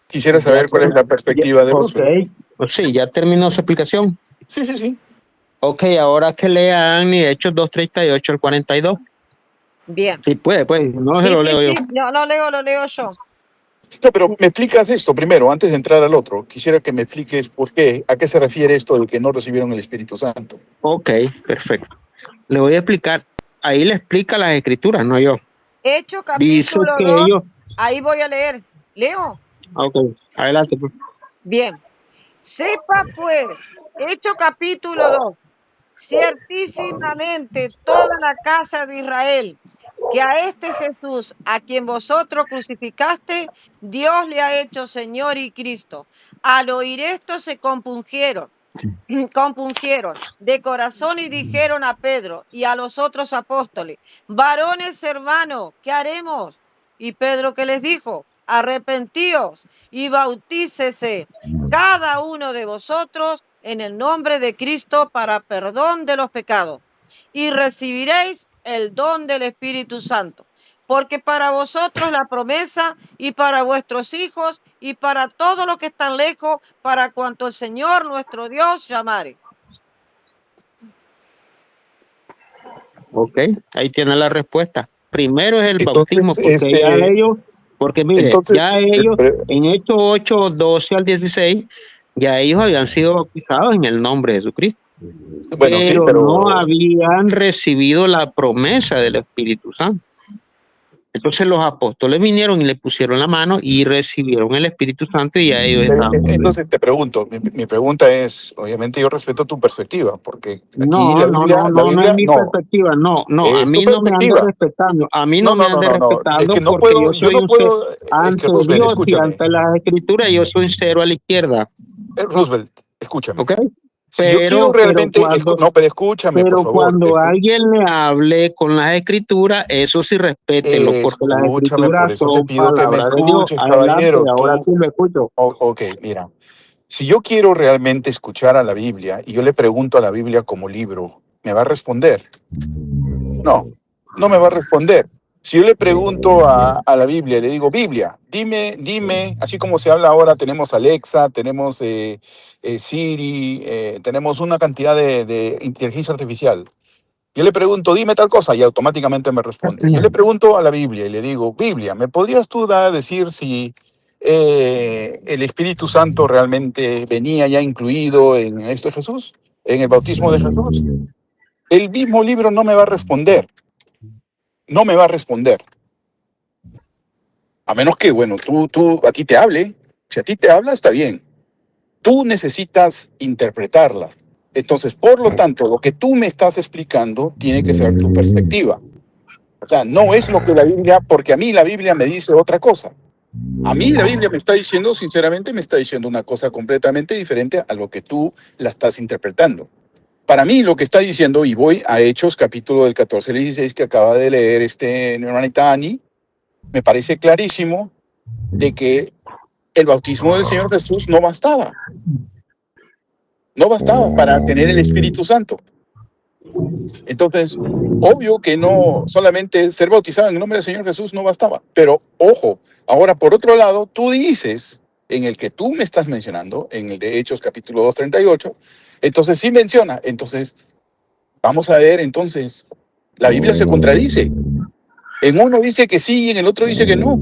Quisiera Ya, saber cuál es la perspectiva de ok, Roosevelt. sí, ya terminó su explicación. Sí, sí, sí. Ok, ahora que lea Annie, Hechos 2:38 al 42. Bien. Sí, puede, no Sí, se lo sí, leo yo. sí. No, lo leo yo. No, pero me explicas esto primero, antes de entrar al otro. Quisiera que me expliques por qué, a qué se refiere esto de que no recibieron el Espíritu Santo. Ok, perfecto. Le voy a explicar. Ahí le explica las escrituras, no yo. Hecho Dice capítulo que 2. ellos. Ahí voy a leer. ¿Leo? Ok, adelante. Pues. Bien. Sepa pues, Hecho capítulo 2. Ciertísimamente toda la casa de Israel, que a este Jesús, a quien vosotros crucificaste, Dios le ha hecho Señor y Cristo. Al oír esto se compungieron de corazón y dijeron a Pedro y a los otros apóstoles: varones hermanos, ¿qué haremos? Y Pedro, ¿qué les dijo? Arrepentíos y bautícese cada uno de vosotros en el nombre de Cristo para perdón de los pecados, y recibiréis el don del Espíritu Santo. Porque para vosotros la promesa, y para vuestros hijos, y para todos los que están lejos, para cuanto el Señor nuestro Dios llamare. Ok, ahí tiene la respuesta. Primero es el bautismo, Entonces, porque ya ellos, porque mire, ya entonces, ellos, en Hechos 8, 12 al 16, ya ellos habían sido bautizados en el nombre de Jesucristo, bueno, sí, pero no pero habían recibido la promesa del Espíritu Santo. Entonces los apóstoles vinieron y le pusieron la mano y recibieron el Espíritu Santo y ya ellos estaban. entonces te pregunto, mi pregunta es, obviamente yo respeto tu perspectiva, porque aquí No, no es mi perspectiva, no, a es tu mí no me ande perspectiva. respetando, es Es que no porque yo puedo, yo soy no un ser puedo, es que ante Roosevelt, Dios y escúchame, ante las escrituras, yo soy un cero a la izquierda, Roosevelt, escúchame. ¿ok? Si yo quiero realmente, no, pero escúchame, por pero favor, cuando alguien le hable con las escrituras, eso sí respételo, porque las escúchame, por escrituras eso te son pido que me palabras de Dios. escuches, Adelante, caballero, ahora tú, sí lo escucho. ok, mira. Si yo quiero realmente escuchar a la Biblia y yo le pregunto a la Biblia como libro, ¿me va a responder? No, no me va a responder. Si yo le pregunto a la Biblia, le digo, Biblia, dime, así como se habla ahora, tenemos Alexa, tenemos Siri, tenemos una cantidad de inteligencia artificial. Yo le pregunto, dime tal cosa, y automáticamente me responde. Yo le pregunto a la Biblia y le digo, Biblia, ¿me podrías tú decir si el Espíritu Santo realmente venía ya incluido en esto de Jesús, en el bautismo de Jesús? El mismo libro no me va a responder, no me va a responder. A menos que, bueno, a ti te hable. Si a ti te habla, está bien. Tú necesitas interpretarla. Entonces, por lo tanto, lo que tú me estás explicando tiene que ser tu perspectiva. O sea, no es lo que la Biblia, porque a mí la Biblia me dice otra cosa. A mí la Biblia me está diciendo, sinceramente, me está diciendo una cosa completamente diferente a lo que tú la estás interpretando. Para mí lo que está diciendo, y voy a Hechos, capítulo del 14 al 16, que acaba de leer hermanita Ani, me parece clarísimo de que el bautismo del Señor Jesús no bastaba. No bastaba para tener el Espíritu Santo. Entonces, obvio que no solamente ser bautizado en el nombre del Señor Jesús no bastaba. Pero ojo, ahora por otro lado, tú dices, en el que tú me estás mencionando, en el de Hechos capítulo 2, 38, entonces sí menciona. Entonces, vamos a ver, entonces, la Biblia se contradice. En uno dice que sí y en el otro dice que no.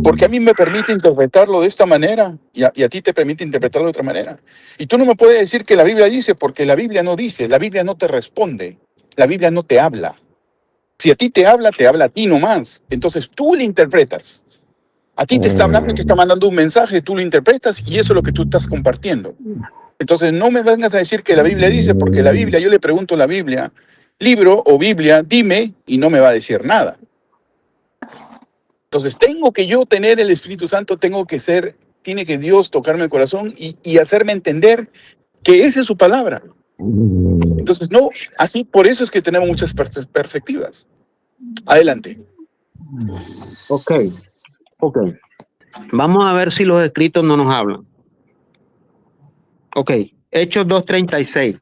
Porque a mí me permite interpretarlo de esta manera y a ti te permite interpretarlo de otra manera. Y tú no me puedes decir que la Biblia dice, porque la Biblia no dice, la Biblia no te responde, la Biblia no te habla. Si a ti te habla a ti nomás. Entonces tú le interpretas. A ti te está hablando y te está mandando un mensaje, tú lo interpretas y eso es lo que tú estás compartiendo. Entonces no me vengas a decir que la Biblia dice, porque la Biblia, yo le pregunto a la Biblia, libro o Biblia, dime, y no me va a decir nada. Entonces, tengo que yo tener el Espíritu Santo, tiene que Dios tocarme el corazón y hacerme entender que esa es su palabra. Entonces, no, así por eso es que tenemos muchas perspectivas. Adelante. Ok. Vamos a ver si los escritos no nos hablan. Ok, Hechos 2:36.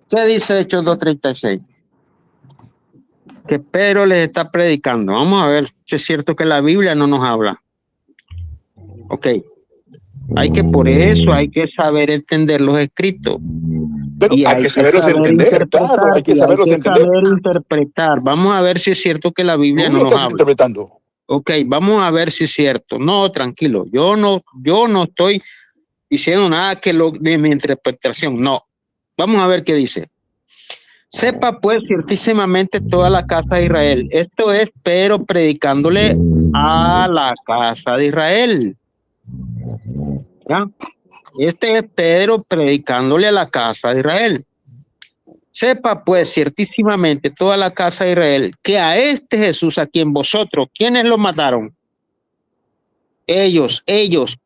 ¿Qué dice Hechos 2:36? Que Pedro les está predicando. Vamos a ver si es cierto que la Biblia no nos habla. Ok. Por eso hay que saber entender los escritos. Pero Y hay que saberlos entender, claro, hay que saberlos entender. saber interpretar. Vamos a ver si es cierto que la Biblia Tú no lo nos estás habla. interpretando. Ok, vamos a ver si es cierto. No, tranquilo, yo no estoy diciendo nada de mi interpretación, no. Vamos a ver qué dice. Sepa pues ciertísimamente toda la casa de Israel. Esto es Pedro predicándole a la casa de Israel. ¿Ya? Este es Pedro predicándole a la casa de Israel. Sepa pues ciertísimamente toda la casa de Israel que a este Jesús, a quien vosotros, ¿quiénes lo mataron? Ellos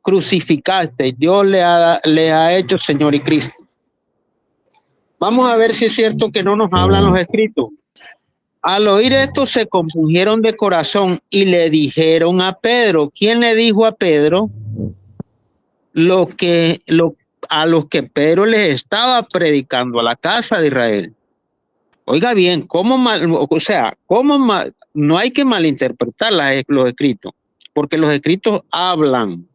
crucificaste. Dios le ha hecho Señor y Cristo. Vamos a ver si es cierto que no nos hablan los escritos. Al oír esto se compungieron de corazón y le dijeron a Pedro. ¿Quién le dijo a Pedro? A los que Pedro les estaba predicando a la casa de Israel. Oiga bien, no hay que malinterpretar los escritos, porque los escritos hablan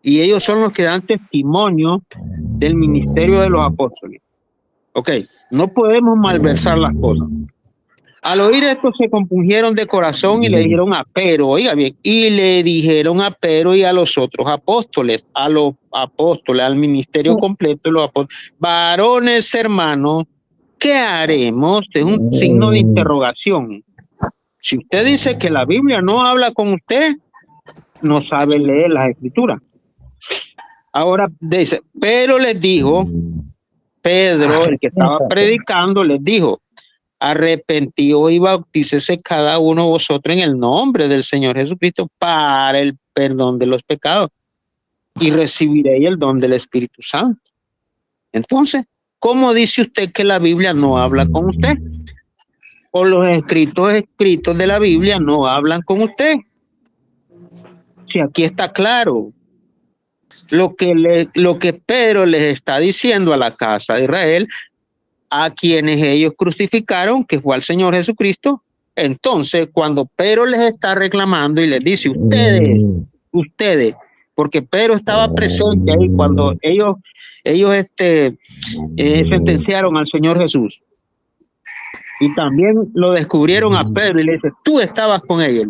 y ellos son los que dan testimonio del ministerio de los apóstoles. Ok, no podemos malversar las cosas. Al oír esto se compungieron de corazón y le dijeron a Pedro, oiga bien, y le dijeron a Pedro y a los otros apóstoles, al ministerio completo de los apóstoles, varones hermanos, ¿qué haremos? Es un signo de interrogación. Si usted dice que la Biblia no habla con usted, no sabe leer las escrituras. Ahora dice, pero les dijo, Pedro, el que estaba predicando, les dijo, arrepentíos y bautícese cada uno de vosotros en el nombre del Señor Jesucristo para el perdón de los pecados y recibiréis el don del Espíritu Santo. Entonces, ¿cómo dice usted que la Biblia no habla con usted? O los escritos de la Biblia no hablan con usted. Si aquí está claro lo que Pedro les está diciendo a la casa de Israel, a quienes ellos crucificaron, que fue al Señor Jesucristo. Entonces, cuando Pedro les está reclamando y les dice, ustedes, porque Pedro estaba presente ahí cuando ellos sentenciaron al Señor Jesús. Y también lo descubrieron a Pedro y le dice, tú estabas con ellos.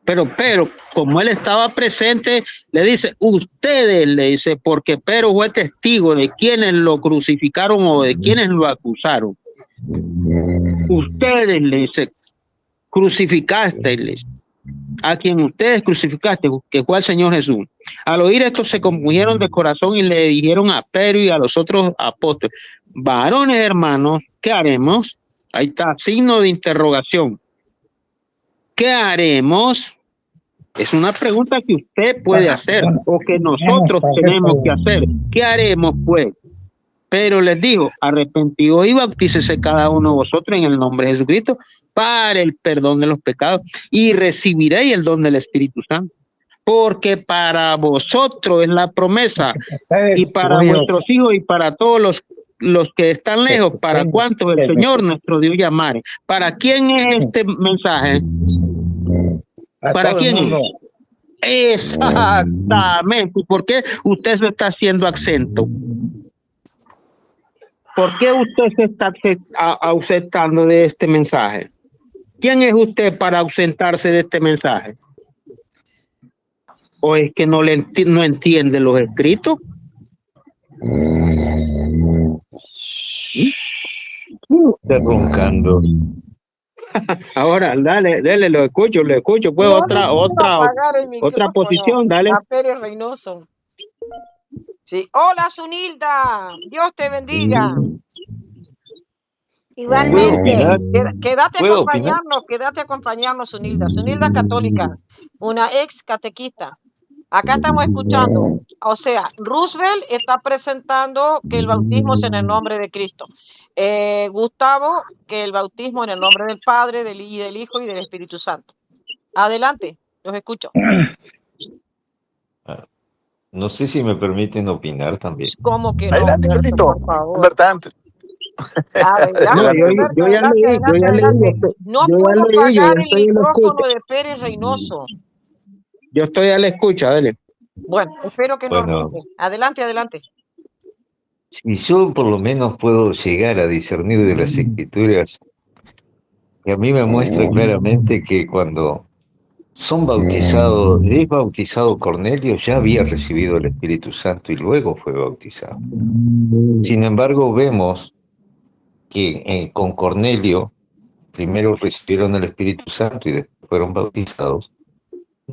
Pero Pedro, como él estaba presente, le dice, ustedes, le dice, porque Pedro fue testigo de quienes lo crucificaron o de quienes lo acusaron. Ustedes, le dice, crucificaste, a quien ustedes crucificaste, que fue el Señor Jesús. Al oír esto se compungieron de corazón y le dijeron a Pedro y a los otros apóstoles, varones hermanos, ¿qué haremos? Ahí está, signo de interrogación. ¿Qué haremos? Es una pregunta que usted puede hacer o que nosotros tenemos que hacer. ¿Qué haremos, pues? Pero les dijo, arrepentidos y bautícese cada uno de vosotros en el nombre de Jesucristo para el perdón de los pecados y recibiréis el don del Espíritu Santo. Porque para vosotros es la promesa y para vuestros hijos y para todos los que están lejos, para cuantos el Señor nuestro Dios llamare. ¿Para quién es este mensaje? ¿Para quién? Exactamente. ¿Por qué usted se está haciendo acento? ¿Por qué usted se está ausentando de este mensaje? ¿Quién es usted para ausentarse de este mensaje? ¿O es que no entiende los escritos? Está roncando. Ahora, dale, lo escucho. Pues otra posición, dale. A Pérez Reynoso. Sí. Hola, Zunilda. Dios te bendiga. Igualmente. Quédate a acompañarnos, Zunilda. Zunilda católica, una ex catequista. Acá estamos escuchando. O sea, Roosevelt está presentando que el bautismo es en el nombre de Cristo. Gustavo, que el bautismo en el nombre del Padre, del Hijo y del Espíritu Santo. Adelante, los escucho. No sé si me permiten opinar también. ¿Cómo que no? Adelante, Carlito. Por favor. Adelante. Yo ya leí. No puedo apagar el micrófono de Pérez Reynoso. Yo estoy a la escucha, dale. Bueno, espero que no Bueno. ronque. Adelante, adelante. Si yo por lo menos puedo llegar a discernir de las escrituras, que a mí me muestra claramente que cuando son bautizados, es bautizado Cornelio, ya había recibido el Espíritu Santo y luego fue bautizado. Sin embargo, vemos que con Cornelio primero recibieron el Espíritu Santo y después fueron bautizados.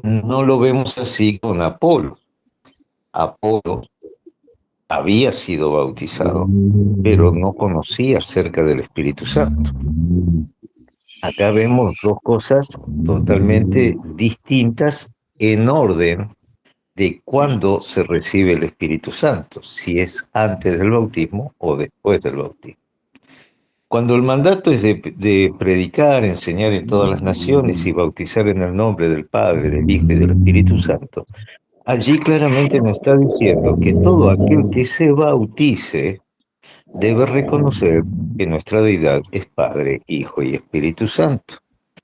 No lo vemos así con Apolo. Apolo había sido bautizado, pero no conocía acerca del Espíritu Santo. Acá vemos dos cosas totalmente distintas en orden de cuándo se recibe el Espíritu Santo, si es antes del bautismo o después del bautismo. Cuando el mandato es de predicar, enseñar en todas las naciones y bautizar en el nombre del Padre, del Hijo y del Espíritu Santo, allí claramente nos está diciendo que todo aquel que se bautice debe reconocer que nuestra deidad es Padre, Hijo y Espíritu Santo.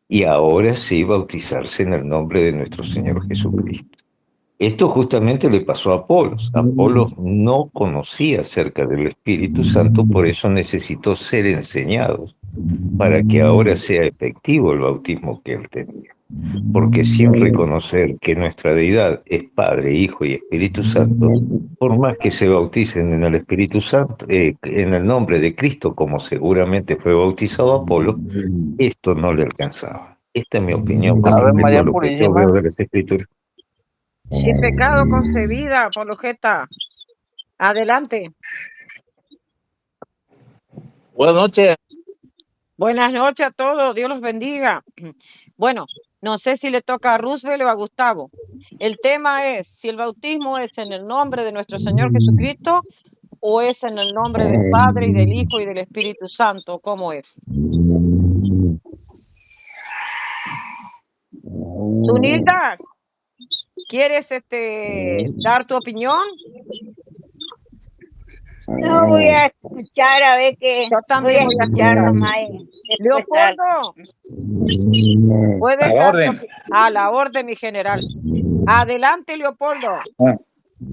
Y ahora sí bautizarse en el nombre de nuestro Señor Jesucristo. Esto justamente le pasó a Apolos. Apolos no conocía acerca del Espíritu Santo, por eso necesitó ser enseñado para que ahora sea efectivo el bautismo que él tenía. Porque sin reconocer que nuestra deidad es Padre, Hijo y Espíritu Santo, por más que se bauticen en el Espíritu Santo, en el nombre de Cristo, como seguramente fue bautizado Apolo, esto no le alcanzaba. Esta es mi opinión con Ave respecto María a lo que yo Purísima. veo de las Escrituras. Sin pecado concebida, apologeta. Adelante. Buenas noches. Buenas noches a todos. Dios los bendiga. Bueno, no sé si le toca a Roosevelt o a Gustavo. El tema es si el bautismo es en el nombre de nuestro Señor Jesucristo o es en el nombre del Padre y del Hijo y del Espíritu Santo. ¿Cómo es? Zunilda, ¿quieres dar tu opinión? No voy a escuchar a ver qué. Yo también voy a escuchar. nomás. Leopoldo, puedes A la dar orden. a la orden, mi general. Adelante, Leopoldo.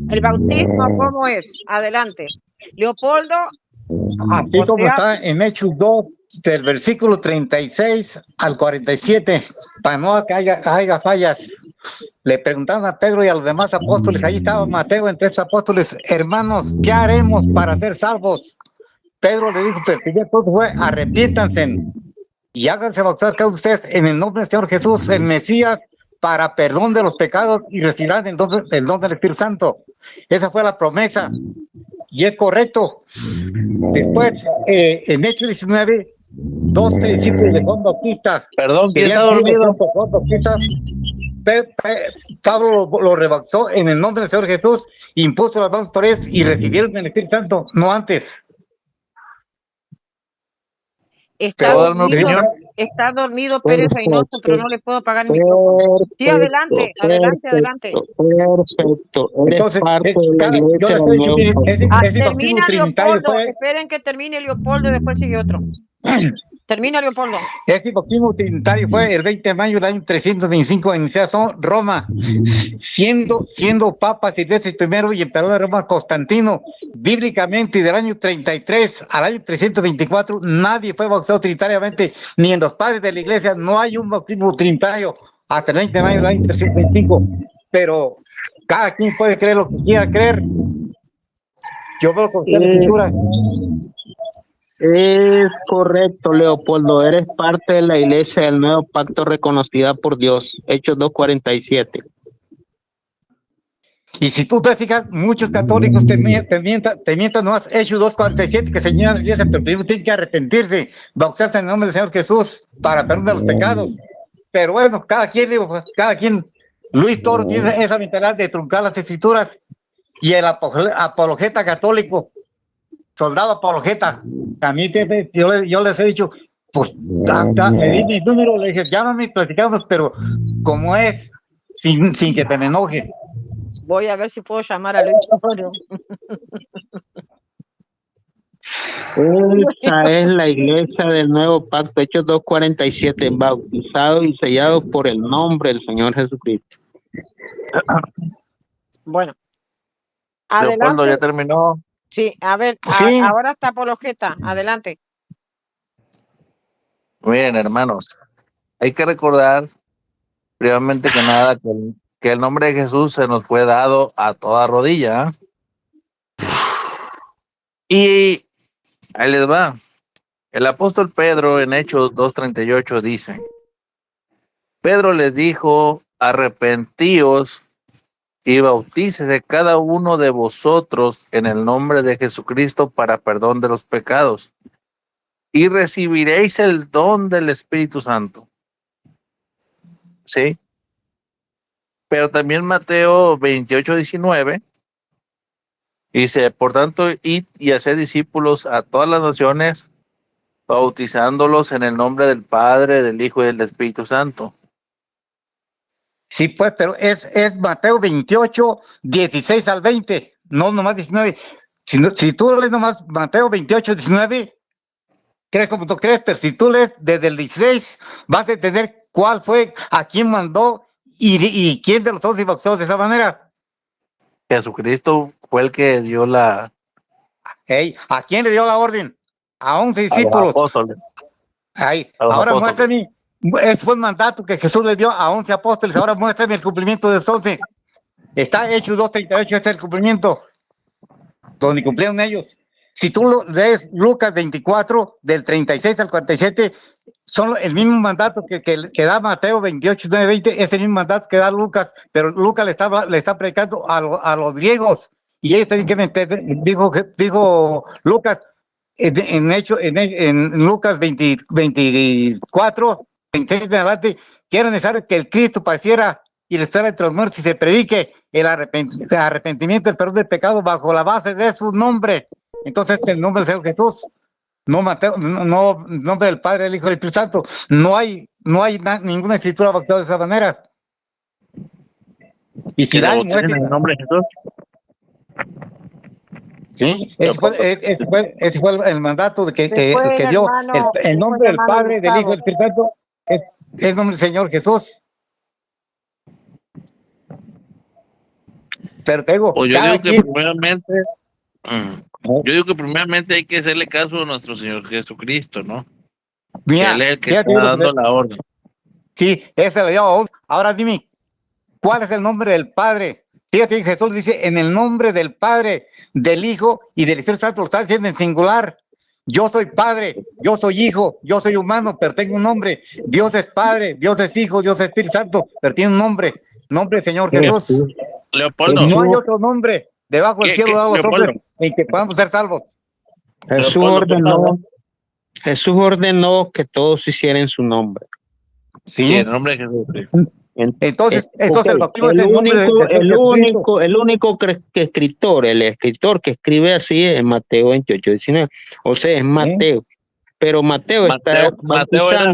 El bautismo, ¿cómo es? Adelante. Leopoldo. Así como está en Hechos 2, del versículo 36 al 47, para no que haya fallas. Le preguntaron a Pedro y a los demás apóstoles, ahí estaba Mateo entre esos apóstoles, hermanos, ¿qué haremos para ser salvos? Pedro le dijo, pero ya todo fue, arrepiéntanse y háganse bautizar cada uno de ustedes en el nombre del Señor Jesús, el Mesías, para perdón de los pecados y recibirán entonces el don del Espíritu Santo. Esa fue la promesa y es correcto. Después, en Hechos 19, 12 discípulos de Juan Bautista. Perdón, ¿quién está dormido? Juan Bautista, Pablo lo rebautizó en el nombre del Señor Jesús, impuso las manos por ellos y recibieron el Espíritu Santo, no antes. Está ¿Puedo darme dormido, opinión? está dormido Pérez Reynoso, pero no le puedo apagar el micrófono. Sí, adelante, adelante, adelante. Perfecto. Eres Entonces, parte de la yo iglesia les del he dicho, Nuevo miren, Pacto. ese bautismo Termina trinitario Leopoldo, fue, esperen que termine Leopoldo y después sigue otro. Termina Leopoldo. ese bautismo trinitario fue el 20 de mayo del año 325 en Roma, siendo Papa Silvestre I y emperador de Roma Constantino. Bíblicamente, del año 33 al año 324, nadie fue bautizado trinitariamente, ni en los padres de la iglesia, no hay un bautismo trinitario hasta el 20 de mayo del año 325. Pero cada quien puede creer lo que quiera creer. Yo veo con la escritura. Es correcto, Leopoldo. Eres parte de la iglesia del Nuevo Pacto reconocida por Dios. Hechos 2:47. Y si tú te fijas, muchos católicos te mientan nomás Hechos 2:47 que señala la iglesia, pero primero tienen que arrepentirse, bautizarse en el nombre del Señor Jesús para perdón de los pecados. Pero bueno, cada quien, Luis Toro tiene esa mentalidad de truncar las escrituras y el apologeta católico, soldado apologeta, a mí yo les he dicho, pues me di mi número, le dije, llámame y platicamos, pero como es, sin que te me enoje. Voy a ver si puedo llamar a Luis Toro. Esta es la iglesia del Nuevo Pacto, Hechos 2:47, bautizado y sellado por el nombre del Señor Jesucristo. Bueno, Leopoldo, adelante. ¿ya terminó? Sí, a ver, Sí. ahora está Apologeta. Adelante. Miren, hermanos, hay que recordar, primeramente que nada, que el nombre de Jesús se nos fue dado a toda rodilla. Y ahí les va. El apóstol Pedro en Hechos 2:38 dice, Pedro les dijo, arrepentíos y bautícese cada uno de vosotros en el nombre de Jesucristo para perdón de los pecados, y recibiréis el don del Espíritu Santo. ¿Sí? Pero también Mateo 28:19 dice, por tanto, id y haced discípulos a todas las naciones, bautizándolos en el nombre del Padre, del Hijo y del Espíritu Santo. Sí, pues, pero es Mateo 28, 16 al 20, no nomás 19. Si tú lees nomás Mateo 28, 19, crees como tú crees, pero si tú lees desde el 16, vas a entender cuál fue, a quién mandó y quién de los otros bautizó de esa manera. Jesucristo fue el que dio la Hey, ¿a quién le dio la orden? A 11 a los discípulos. apóstoles. Ahí, A los ahora apóstoles. muéstrame, ese fue el mandato que Jesús le dio a 11 apóstoles, ahora muéstrame el cumplimiento de esos 11. Está Hechos 2:38, este es el cumplimiento, donde cumplieron ellos. Si tú lees Lucas 24, del 36 al 47, son el mismo mandato que da Mateo 28, 9, 20, es el mismo mandato que da Lucas, pero Lucas le está predicando a los griegos, y ellos tienen que meter, dijo Lucas, en Lucas 24, 26 en adelante, que era necesario que el Cristo padeciera y resucitara entre los muertos y se predique el arrepentimiento, el perdón del pecado bajo la base de su nombre. Entonces, el nombre del Señor Jesús, no Mateo, no nombre del Padre, del Hijo y del Espíritu Santo. No hay ninguna escritura bautizada de esa manera. Y si Que la lo hay, bauticen muestre. en el nombre de Jesús. Sí, ese fue el mandato de que Después, dio hermano, el nombre del hermano Padre, del Hijo y Gustavo. del Espíritu Santo, es el nombre del Señor Jesús. Pero te digo, Pues yo cada digo que quien. primeramente, yo digo que primeramente hay que hacerle caso a nuestro Señor Jesucristo, ¿no? Que Él Mira, es el que fíjate está lo que dando la orden. sí, ese le dio a vos. Ahora dime, ¿cuál es el nombre del Padre? Fíjate, Jesús dice, en el nombre del Padre, del Hijo y del Espíritu Santo, lo está diciendo en singular. Yo soy Padre, yo soy Hijo, yo soy humano, pero tengo un nombre. Dios es Padre, Dios es Hijo, Dios es Espíritu Santo, pero tiene un nombre. Nombre Señor Jesús. Leopoldo, No hay otro nombre debajo del cielo dado a los hombres Leopoldo, en que podamos ser salvos. Jesús Leopoldo, ¿qué pasa? Jesús ordenó que todos se hiciera en su nombre. Sí, Sí. en el nombre de Jesús. Sí. Entonces el Ok, bautismo es el nombre de Jesucristo. el único el escritor que escribe así es Mateo 28, 19. O sea, es Mateo. Pero Mateo está Mateo era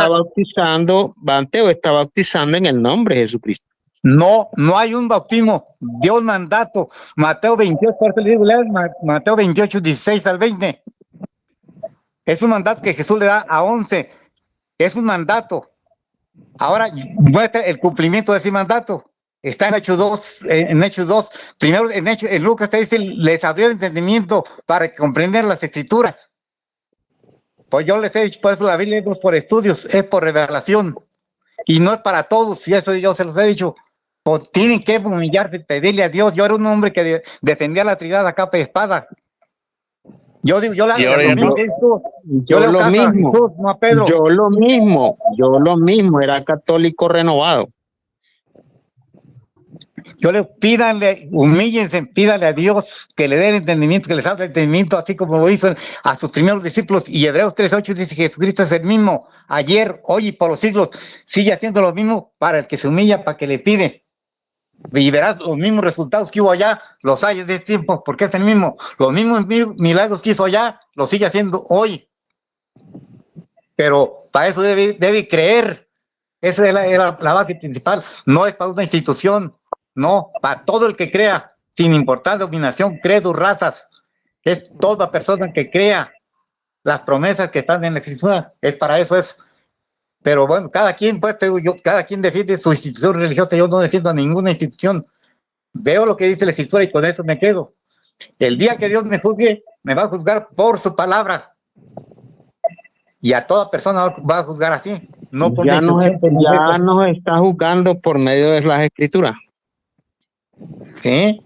bautizando Mateo está bautizando en el nombre de Jesucristo. No hay un bautismo, dio un mandato. Mateo 28, por eso le digo, leas Mateo 28, 16 al 20. Es un mandato que Jesús le da a 11. Es un mandato. Ahora muestra el cumplimiento de ese mandato. Está en Hechos 2, Primero en Lucas te dice, les abrió el entendimiento para que comprendan las escrituras. Pues yo les he dicho, por eso la Biblia no es por estudios, es por revelación. Y no es para todos, y eso yo se los he dicho. Pues tienen que humillarse, pedirle a Dios. Yo era un hombre que defendía la Trinidad a capa y espada. Yo digo, yo Lo mismo, Jesús, no a Pedro. yo lo mismo, era católico renovado. Yo le humíllense, pídanle a Dios que le dé el entendimiento, que les abra el entendimiento, así como lo hizo a sus primeros discípulos. Y Hebreos 3:8 dice que Jesucristo es el mismo, ayer, hoy y por los siglos. Sigue haciendo lo mismo para el que se humilla, para que le pide. Y verás los mismos resultados que hubo allá, los hay de este tiempo, porque es el mismo. Los mismos milagros que hizo allá, los sigue haciendo hoy. Pero para eso debe creer. Esa es la base principal. No es para una institución, no, para todo el que crea, sin importar dominación, credo, razas. Es toda persona que crea las promesas que están en la Escritura. Es para eso es. Pero bueno, cada quien, pues, cada quien defiende su institución religiosa. Yo no defiendo a ninguna institución. Veo lo que dice la Escritura y con eso me quedo. El día que Dios me juzgue, me va a juzgar por su palabra. Y a toda persona va a juzgar así, no por Ya una nos, institución. ya nos está juzgando por medio de las escrituras. ¿Sí?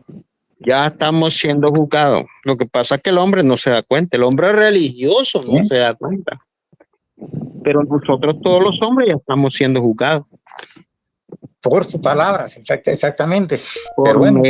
Ya estamos siendo juzgados. Lo que pasa es que el hombre no se da cuenta. El hombre religioso no se da cuenta. Pero nosotros, todos los hombres, ya estamos siendo juzgados. Por su palabra, exactamente. Por, pero bueno,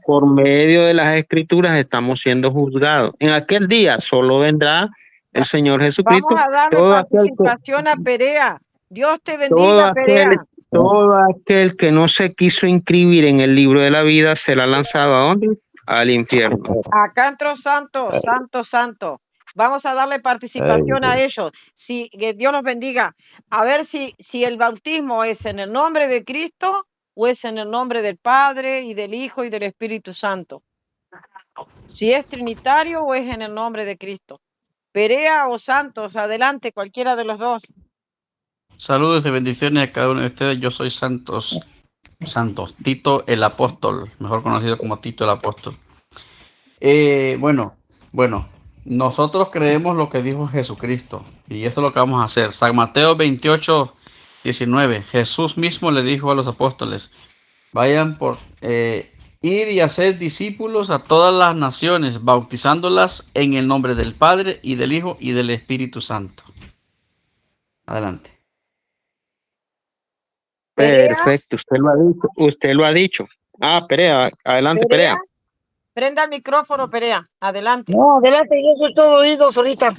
por medio de las escrituras estamos siendo juzgados. En aquel día solo vendrá el Señor Jesucristo. Vamos a darle participación a Perea. Dios te bendiga, Perea. Todo aquel que no se quiso inscribir en el libro de la vida será lanzado ¿a dónde? Al infierno. Acá entró santo. Vamos a darle participación a ellos. Si que Dios los bendiga. A ver si el bautismo es en el nombre de Cristo o es en el nombre del Padre y del Hijo y del Espíritu Santo. Si es trinitario o es en el nombre de Cristo. Perea o Santos, adelante, cualquiera de los dos. Saludos y bendiciones a cada uno de ustedes. Yo soy Santos, Tito el Apóstol, mejor conocido como Tito el Apóstol. Bueno, nosotros creemos lo que dijo Jesucristo y eso es lo que vamos a hacer. San Mateo 28:19. Jesús mismo le dijo a los apóstoles, vayan por ir y hacer discípulos a todas las naciones, bautizándolas en el nombre del Padre y del Hijo y del Espíritu Santo. Adelante. Perfecto, usted lo ha dicho. Perea, adelante, Perea. Prenda el micrófono, Perea, adelante. No, adelante, yo soy todo oídos ahorita.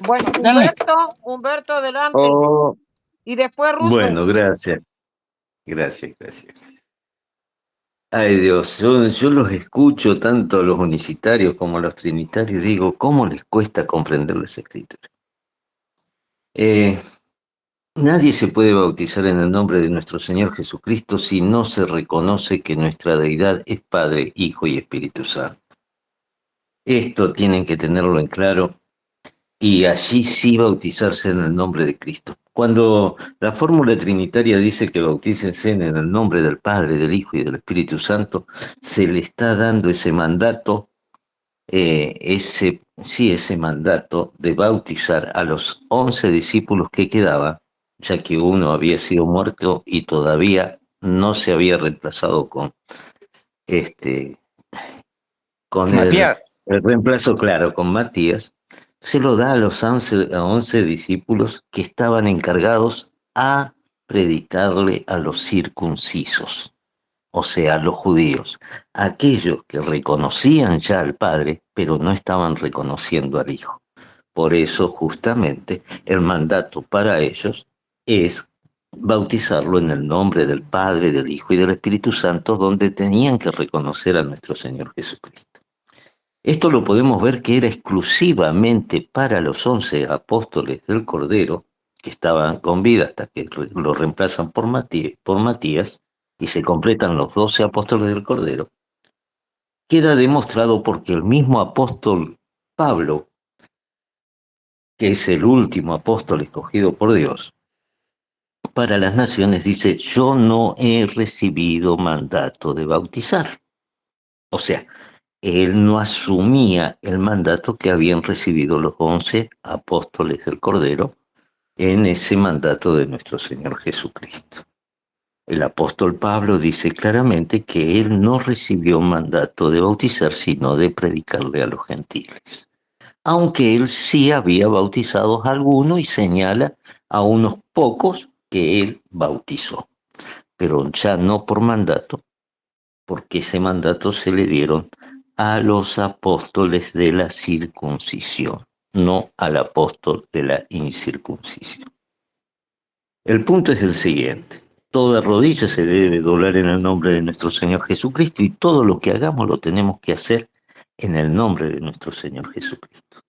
Bueno, Humberto, adelante. Y después Roosevelt. Bueno, gracias. Ay Dios, yo los escucho tanto a los unicitarios como a los trinitarios, digo, ¿cómo les cuesta comprender las escrituras? Nadie se puede bautizar en el nombre de nuestro Señor Jesucristo si no se reconoce que nuestra deidad es Padre, Hijo y Espíritu Santo. Esto tienen que tenerlo en claro y allí sí bautizarse en el nombre de Cristo. Cuando la fórmula trinitaria dice que bautícense en el nombre del Padre, del Hijo y del Espíritu Santo, se le está dando ese mandato, ese mandato de bautizar a los 11 discípulos que quedaban, ya que uno había sido muerto y todavía no se había reemplazado con Matías. El reemplazo, claro, con Matías. Se lo da a los 11 discípulos que estaban encargados a predicarle a los circuncisos, o sea, a los judíos, aquellos que reconocían ya al Padre, pero no estaban reconociendo al Hijo. Por eso, justamente, el mandato para ellos es bautizarlo en el nombre del Padre, del Hijo y del Espíritu Santo, donde tenían que reconocer a nuestro Señor Jesucristo. Esto lo podemos ver que era exclusivamente para los 11 apóstoles del Cordero, que estaban con vida hasta que lo reemplazan por Matías, y se completan los 12 apóstoles del Cordero. Queda demostrado porque el mismo apóstol Pablo, que es el último apóstol escogido por Dios, para las naciones dice, yo no he recibido mandato de bautizar. O sea, él no asumía el mandato que habían recibido los 11 apóstoles del Cordero en ese mandato de nuestro Señor Jesucristo. El apóstol Pablo dice claramente que él no recibió mandato de bautizar, sino de predicarle a los gentiles. Aunque él sí había bautizado a algunos y señala a unos pocos que él bautizó, pero ya no por mandato, porque ese mandato se le dieron a los apóstoles de la circuncisión, no al apóstol de la incircuncisión. El punto es el siguiente: toda rodilla se debe doblar en el nombre de nuestro Señor Jesucristo y todo lo que hagamos lo tenemos que hacer en el nombre de nuestro Señor Jesucristo.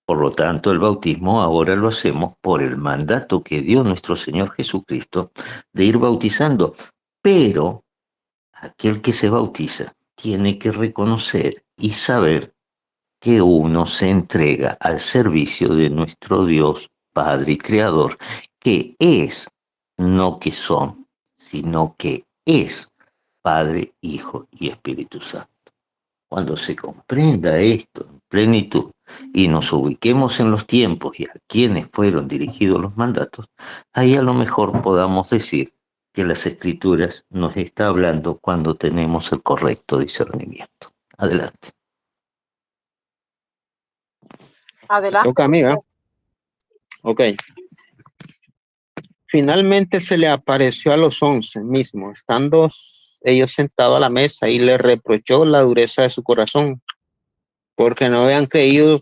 Por lo tanto, el bautismo ahora lo hacemos por el mandato que dio nuestro Señor Jesucristo de ir bautizando, pero aquel que se bautiza tiene que reconocer y saber que uno se entrega al servicio de nuestro Dios, Padre y Creador, que es, no que son, sino que es Padre, Hijo y Espíritu Santo. Cuando se comprenda esto en plenitud y nos ubiquemos en los tiempos y a quienes fueron dirigidos los mandatos, ahí a lo mejor podamos decir que las Escrituras nos está hablando cuando tenemos el correcto discernimiento. Adelante. Adelante. Toca a mí, ¿verdad? Ok. Finalmente se le apareció a los 11 mismos, estando ellos sentados a la mesa, y le reprochó la dureza de su corazón, porque no habían creído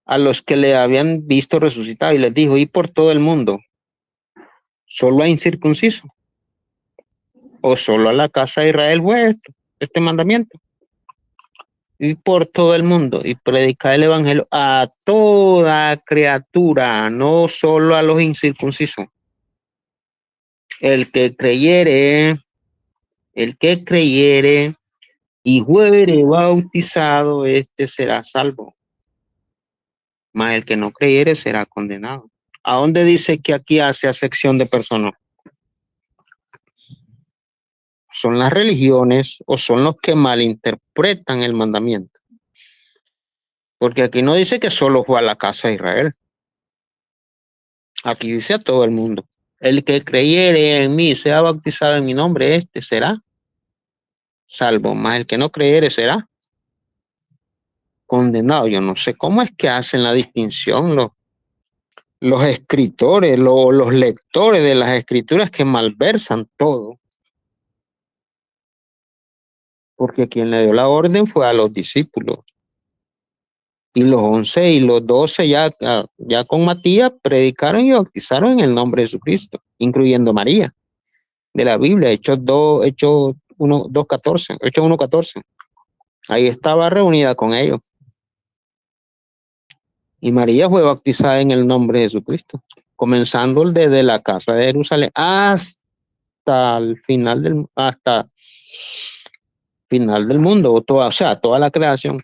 a los que le habían visto resucitar, y les dijo: y por todo el mundo, ¿solo a incircunciso? ¿O solo a la casa de Israel fue este mandamiento? Y por todo el mundo, y predicar el evangelio a toda criatura, no solo a los incircuncisos. El que creyere y fuere bautizado, este será salvo. Mas el que no creyere será condenado. ¿A dónde dice que aquí hace acepción de personas? ¿Son las religiones o son los que malinterpretan el mandamiento? Porque aquí no dice que solo fue a la casa de Israel. Aquí dice a todo el mundo. El que creyere en mí, sea bautizado en mi nombre, este será salvo. Mas el que no creyere será condenado. Yo no sé cómo es que hacen la distinción los escritores, los lectores de las escrituras, que malversan todo. Porque quien le dio la orden fue a los discípulos. Y los 11 y los 12 ya con Matías predicaron y bautizaron en el nombre de Jesucristo, incluyendo María, de la Biblia, Hechos 1:14. Ahí estaba reunida con ellos. Y María fue bautizada en el nombre de Jesucristo, comenzando desde la casa de Jerusalén hasta el final del mundo, o sea, toda la creación.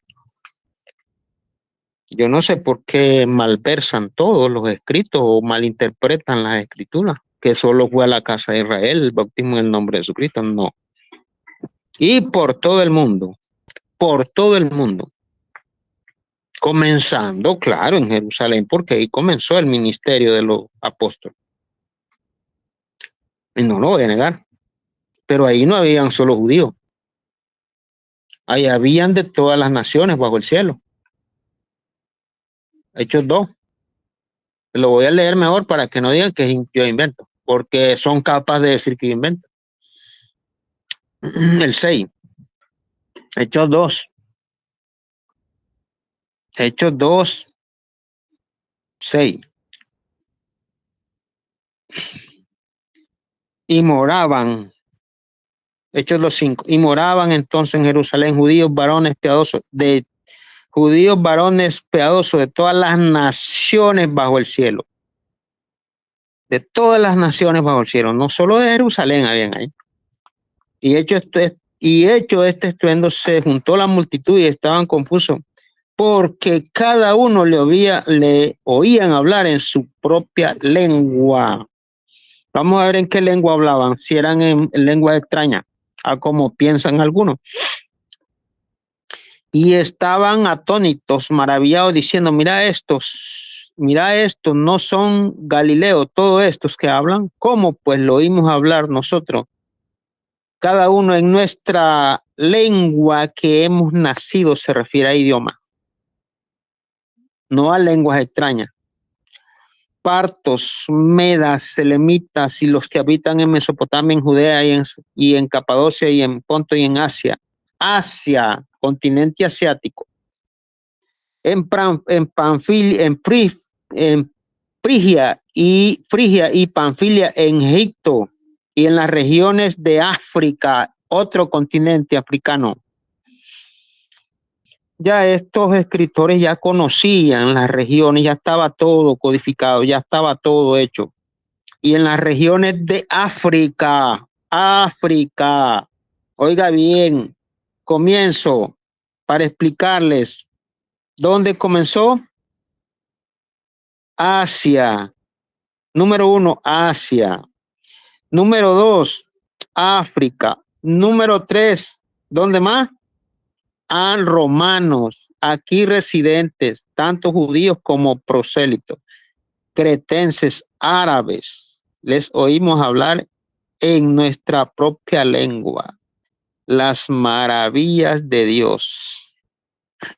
Yo no sé por qué malversan todos los escritos o malinterpretan las escrituras, que solo fue a la casa de Israel el bautismo en el nombre de Jesucristo. No. Y por todo el mundo, comenzando, claro, en Jerusalén, porque ahí comenzó el ministerio de los apóstoles. Y no lo voy a negar, pero ahí no habían solo judíos, ahí habían de todas las naciones bajo el cielo. Hechos 2. Lo voy a leer mejor para que no digan que yo invento, porque son capaces de decir que yo invento. El 6. Hechos 2. Hechos 2. 6. Y moraban. Hechos 2:5. Y moraban entonces en Jerusalén judíos varones piadosos de todas las naciones bajo el cielo. De todas las naciones bajo el cielo, no solo de Jerusalén habían ahí. Y hecho este estruendo, se juntó la multitud y estaban confusos, porque cada uno le oían hablar en su propia lengua. Vamos a ver en qué lengua hablaban, si eran en lengua extraña, a como piensan algunos. Y estaban atónitos, maravillados, diciendo: mira estos, no son Galileo, todos estos que hablan. ¿Cómo pues lo oímos hablar nosotros, cada uno en nuestra lengua que hemos nacido? Se refiere a idioma, no a lenguas extrañas. Partos, medas, selemitas y los que habitan en Mesopotamia, en Judea y en Capadocia y en Ponto y en Asia, continente asiático, en Frigia y Panfilia, en Egipto y en las regiones de África, otro continente africano. Ya estos escritores ya conocían las regiones, ya estaba todo codificado, ya estaba todo hecho. Y en las regiones de África, oiga bien, comienzo para explicarles dónde comenzó. Asia, Número 1, Asia. Número 2, África. Número 3, ¿dónde más? Romanos, aquí residentes, tanto judíos como prosélitos, cretenses, árabes. Les oímos hablar en nuestra propia lengua las maravillas de Dios.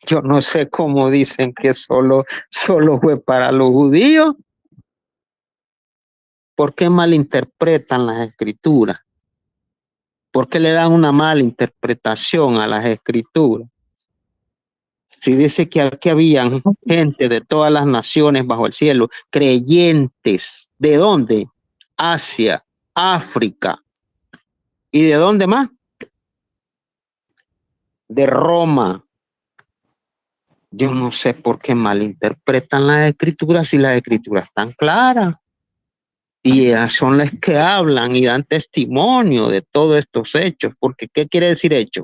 Yo no sé cómo dicen que solo fue para los judíos. ¿Por qué malinterpretan las escrituras? ¿Por qué le dan una mala interpretación a las escrituras? Si dice que aquí habían gente de todas las naciones bajo el cielo, creyentes. ¿De dónde? Asia, África. ¿Y de dónde más? De Roma. Yo no sé por qué malinterpretan las escrituras si las escrituras están claras. Y ellas son las que hablan y dan testimonio de todos estos hechos. Porque, ¿qué quiere decir hecho?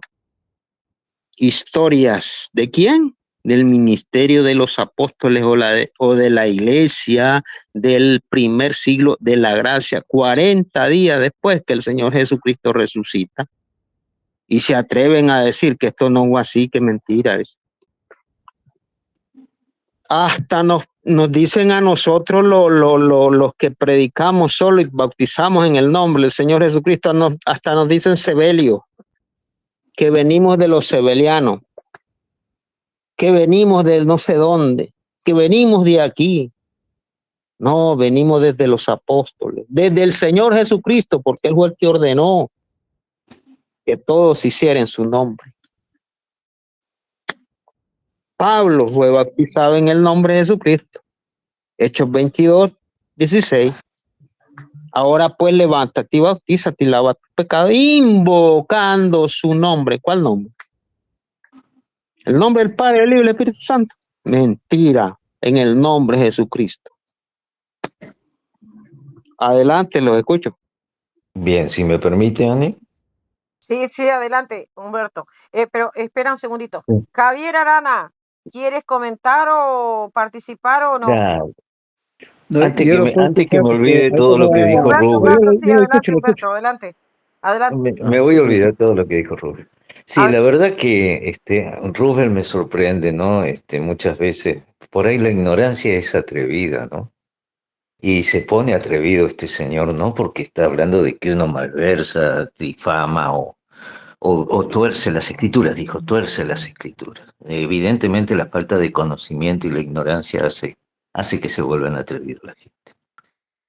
Historias. ¿De quién? Del ministerio de los apóstoles o de la iglesia del primer siglo de la gracia, 40 días después que el Señor Jesucristo resucita. Y se atreven a decir que esto no fue así, que mentira es. Hasta nos dicen a nosotros los que predicamos solo y bautizamos en el nombre del Señor Jesucristo, hasta nos dicen Sebelio, que venimos de los sebelianos, que venimos de no sé dónde, que venimos de aquí. No, venimos desde los apóstoles, desde el Señor Jesucristo, porque Él fue el que ordenó que todos hicieran su nombre. Pablo fue bautizado en el nombre de Jesucristo. Hechos 22, 16. Ahora pues levántate y bautízate y lava tu pecado, invocando su nombre. ¿Cuál nombre? ¿El nombre del Padre, del Hijo y del Espíritu Santo? Mentira, en el nombre de Jesucristo. Adelante, los escucho. Bien, si me permite, Ani. Sí, adelante, Humberto. Pero espera un segundito. Sí. Javier Arana, ¿quieres comentar o participar o no? Ya. No, Antes yo que lo me, puedo antes que escuchar me porque olvide ahorita todo lo que dijo Humberto, Rubén. sí, yo lo adelante, escucho. Humberto, adelante. Adelante. Me voy a olvidar todo lo que dijo Rubén. Sí, Ah, la verdad que Rubén me sorprende, ¿no? Muchas veces, por ahí la ignorancia es atrevida, ¿no? Y se pone atrevido este señor, ¿no? Porque está hablando de que uno malversa, difama o tuerce las escrituras, dijo, tuerce las escrituras. Evidentemente la falta de conocimiento y la ignorancia hace que se vuelvan atrevidos la gente.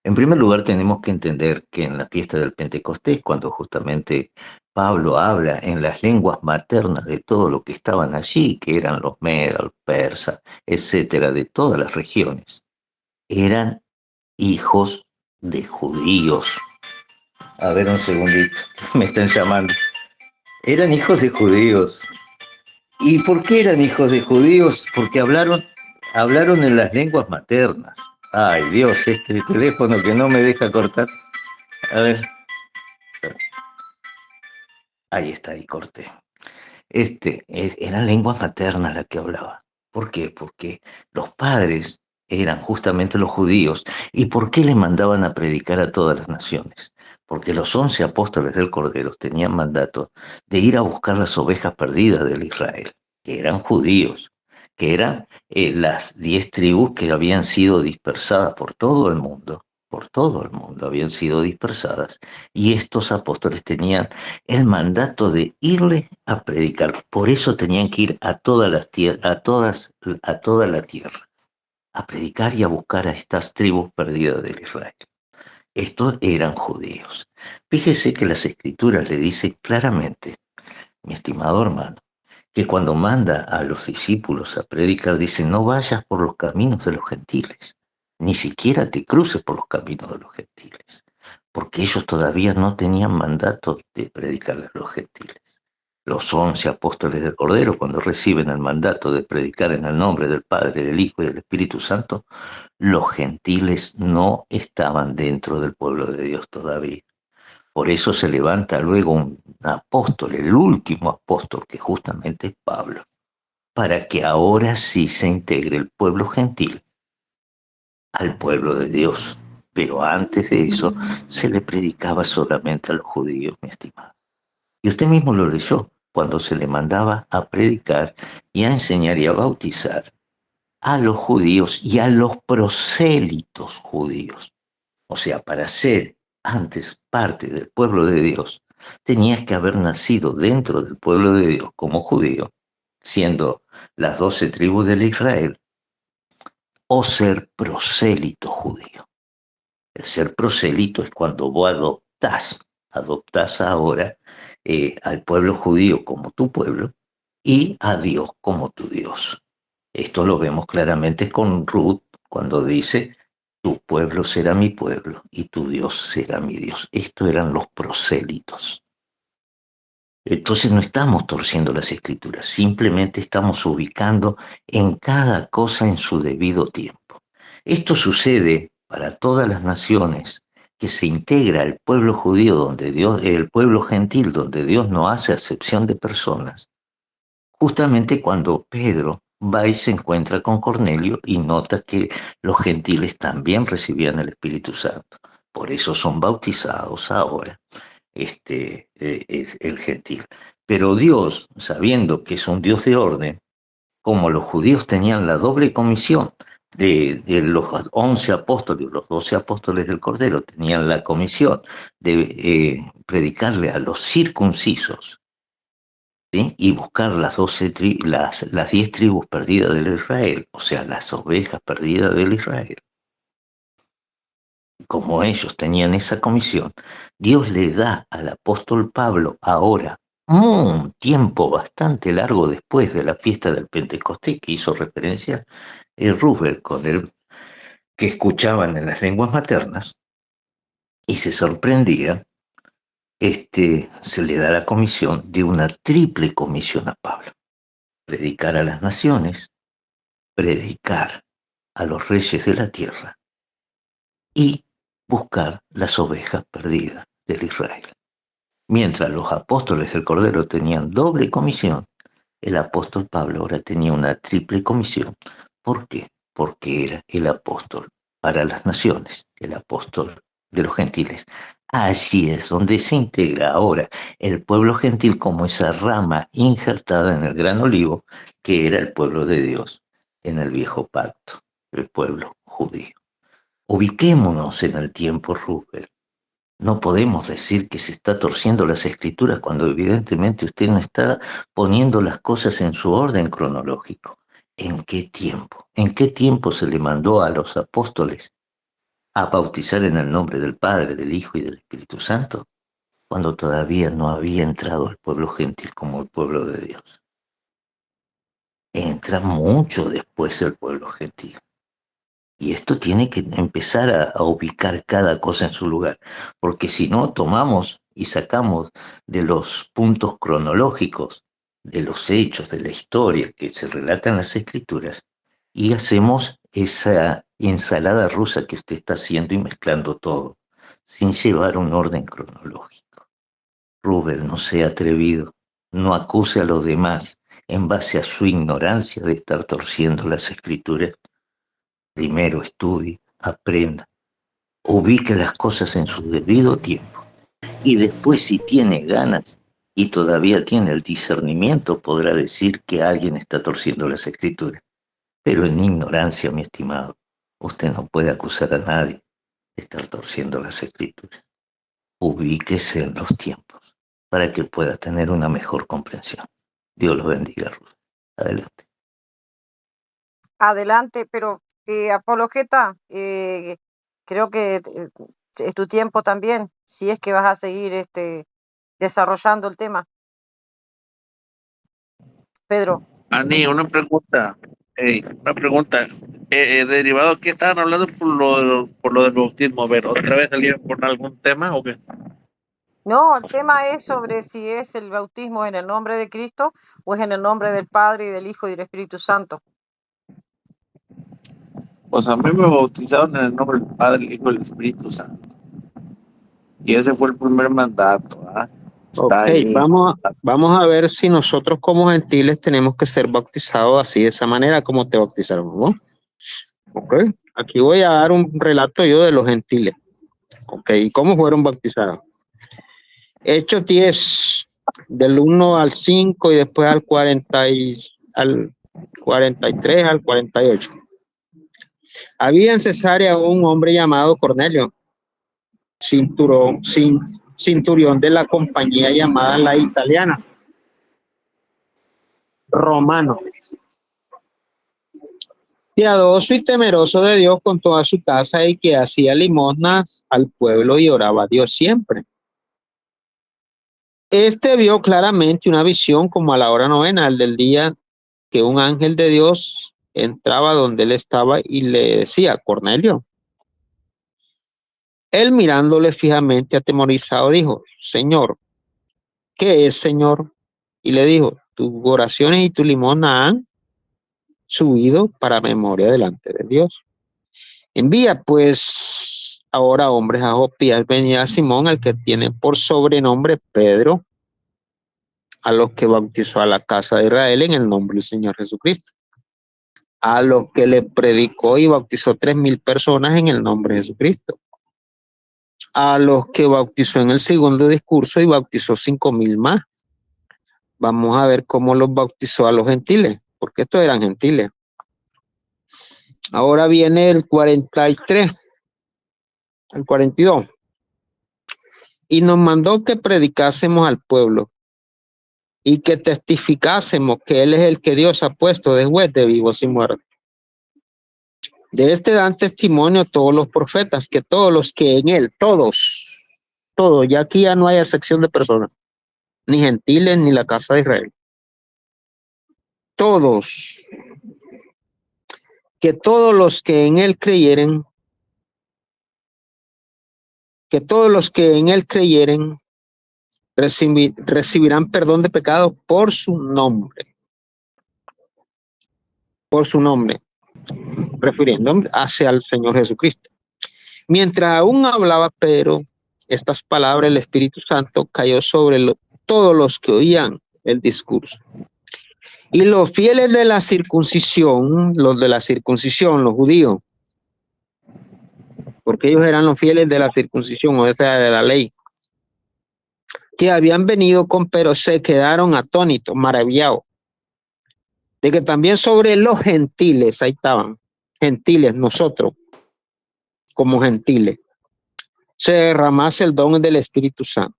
En primer lugar, tenemos que entender que en la fiesta del Pentecostés, cuando justamente Pablo habla en las lenguas maternas de todo lo que estaban allí, que eran los medas, los persas, etcétera, de todas las regiones, eran hijos de judíos. A ver un segundito, me están llamando. Eran hijos de judíos. ¿Y por qué eran hijos de judíos? Porque hablaron en las lenguas maternas. Ay, Dios, este teléfono que no me deja cortar. A ver. Ahí está, ahí corté. Eran lenguas maternas las que hablaba. ¿Por qué? Porque los padres eran justamente los judíos. ¿Y por qué les mandaban a predicar a todas las naciones? Porque los 11 apóstoles del Cordero tenían mandato de ir a buscar las ovejas perdidas del Israel, que eran judíos, que eran las 10 tribus que habían sido dispersadas por todo el mundo habían sido dispersadas, y estos apóstoles tenían el mandato de irle a predicar. Por eso tenían que ir a toda la tierra, a predicar y a buscar a estas tribus perdidas de Israel. Estos eran judíos. Fíjese que las escrituras le dicen claramente, mi estimado hermano, que cuando manda a los discípulos a predicar, dice, no vayas por los caminos de los gentiles, ni siquiera te cruces por los caminos de los gentiles, porque ellos todavía no tenían mandato de predicarle a los gentiles. Los 11 apóstoles del Cordero, cuando reciben el mandato de predicar en el nombre del Padre, del Hijo y del Espíritu Santo, los gentiles no estaban dentro del pueblo de Dios todavía. Por eso se levanta luego un apóstol, el último apóstol, que justamente es Pablo, para que ahora sí se integre el pueblo gentil al pueblo de Dios. Pero antes de eso, se le predicaba solamente a los judíos, mi estimado. Y usted mismo lo leyó, cuando se le mandaba a predicar y a enseñar y a bautizar a los judíos y a los prosélitos judíos. O sea, para ser antes parte del pueblo de Dios, tenías que haber nacido dentro del pueblo de Dios como judío, siendo las 12 tribus de Israel, o ser prosélito judío. El ser prosélito es cuando vos adoptás ahora al pueblo judío como tu pueblo y a Dios como tu Dios. Esto lo vemos claramente con Ruth cuando dice, tu pueblo será mi pueblo y tu Dios será mi Dios. Estos eran los prosélitos. Entonces no estamos torciendo las escrituras, simplemente estamos ubicando en cada cosa en su debido tiempo. Esto sucede para todas las naciones que se integra el pueblo judío donde Dios, el pueblo gentil donde Dios no hace acepción de personas. Justamente cuando Pedro va y se encuentra con Cornelio y nota que los gentiles también recibían el Espíritu Santo. Por eso son bautizados ahora el gentil. Pero Dios, sabiendo que es un Dios de orden, como los judíos tenían la doble comisión de los 11 apóstoles, los 12 apóstoles del Cordero, tenían la comisión de predicarle a los circuncisos, ¿sí? Y buscar las 10 tribus perdidas del Israel, o sea, las ovejas perdidas del Israel. Como ellos tenían esa comisión, Dios le da al apóstol Pablo ahora, un tiempo bastante largo después de la fiesta del Pentecostés, que hizo referencia Rubén con el que escuchaban en las lenguas maternas, y se sorprendía, se le da la comisión de una triple comisión a Pablo: predicar a las naciones, predicar a los reyes de la tierra y buscar las ovejas perdidas del Israel. Mientras los apóstoles del Cordero tenían doble comisión, el apóstol Pablo ahora tenía una triple comisión. ¿Por qué? Porque era el apóstol para las naciones, el apóstol de los gentiles. Allí es donde se integra ahora el pueblo gentil como esa rama injertada en el gran olivo que era el pueblo de Dios en el viejo pacto, el pueblo judío. Ubiquémonos en el tiempo, Rubén. No podemos decir que se está torciendo las escrituras cuando evidentemente usted no está poniendo las cosas en su orden cronológico. ¿En qué tiempo? ¿En qué tiempo se le mandó a los apóstoles a bautizar en el nombre del Padre, del Hijo y del Espíritu Santo? Cuando todavía no había entrado el pueblo gentil como el pueblo de Dios. Entra mucho después el pueblo gentil. Y esto tiene que empezar a ubicar cada cosa en su lugar, porque si no tomamos y sacamos de los puntos cronológicos, de los hechos, de la historia que se relata en las escrituras, y hacemos esa ensalada rusa que usted está haciendo y mezclando todo, sin llevar un orden cronológico. Rubén, no sea atrevido, no acuse a los demás en base a su ignorancia de estar torciendo las escrituras. Primero estudie, aprenda, ubique las cosas en su debido tiempo y después, si tiene ganas y todavía tiene el discernimiento, podrá decir que alguien está torciendo las escrituras. Pero en ignorancia, mi estimado, usted no puede acusar a nadie de estar torciendo las escrituras. Ubíquese en los tiempos para que pueda tener una mejor comprensión. Dios los bendiga, Ruth. Adelante. Adelante, pero apologeta, creo que es tu tiempo también, si es que vas a seguir desarrollando el tema. Pedro. Ani, una pregunta. Derivado, ¿qué estaban hablando por lo del bautismo? A ver, ¿otra vez salieron con algún tema o qué? No, el tema es sobre si es el bautismo en el nombre de Cristo o es en el nombre del Padre y del Hijo y del Espíritu Santo. Pues a mí me bautizaron en el nombre del Padre, el Hijo y el Espíritu Santo. Y ese fue el primer mandato, ¿ah? Ok, vamos a ver si nosotros como gentiles tenemos que ser bautizados así, de esa manera como te bautizaron, ¿no? Ok, aquí voy a dar un relato yo de los gentiles. Ok, ¿y cómo fueron bautizados? Hechos 10, del 1 al 5 y después al 43 al 48. Había en Cesarea un hombre llamado Cornelio, centurión de la compañía llamada la Italiana, romano, piadoso y temeroso de Dios con toda su casa y que hacía limosnas al pueblo y oraba a Dios siempre. Este vio claramente una visión como a la hora novena del día, que un ángel de Dios entraba donde él estaba y le decía: Cornelio. Él, mirándole fijamente, atemorizado, dijo: Señor. ¿Qué es, Señor? Y le dijo: tus oraciones y tu limosna han subido para memoria delante de Dios. Envía pues ahora hombres a Jope y haz venir a Simón, al que tiene por sobrenombre Pedro, a los que bautizó a la casa de Israel en el nombre del Señor Jesucristo, a los que le predicó y bautizó 3,000 personas en el nombre de Jesucristo, a los que bautizó en el segundo discurso y bautizó 5,000 más. Vamos a ver cómo los bautizó a los gentiles, porque estos eran gentiles. Ahora viene el 43, el 42. Y nos mandó que predicásemos al pueblo y que testificásemos que Él es el que Dios ha puesto de juez de vivos y muertos. De este dan testimonio todos los profetas, que todos los que en Él, todos, ya aquí ya no hay excepción de personas, ni gentiles ni la casa de Israel. Todos, que todos los que en Él creyeren, recibirán perdón de pecados por su nombre, refiriéndome hacia el Señor Jesucristo. Mientras aún hablaba Pedro estas palabras, el Espíritu Santo cayó sobre todos los que oían el discurso. Y los fieles de la circuncisión, los judíos, porque ellos eran los fieles de la circuncisión, o sea, de la ley, que habían venido con Pedro, se quedaron atónitos, maravillados, de que también sobre los gentiles, ahí estaban, gentiles, nosotros, como gentiles, se derramase el don del Espíritu Santo.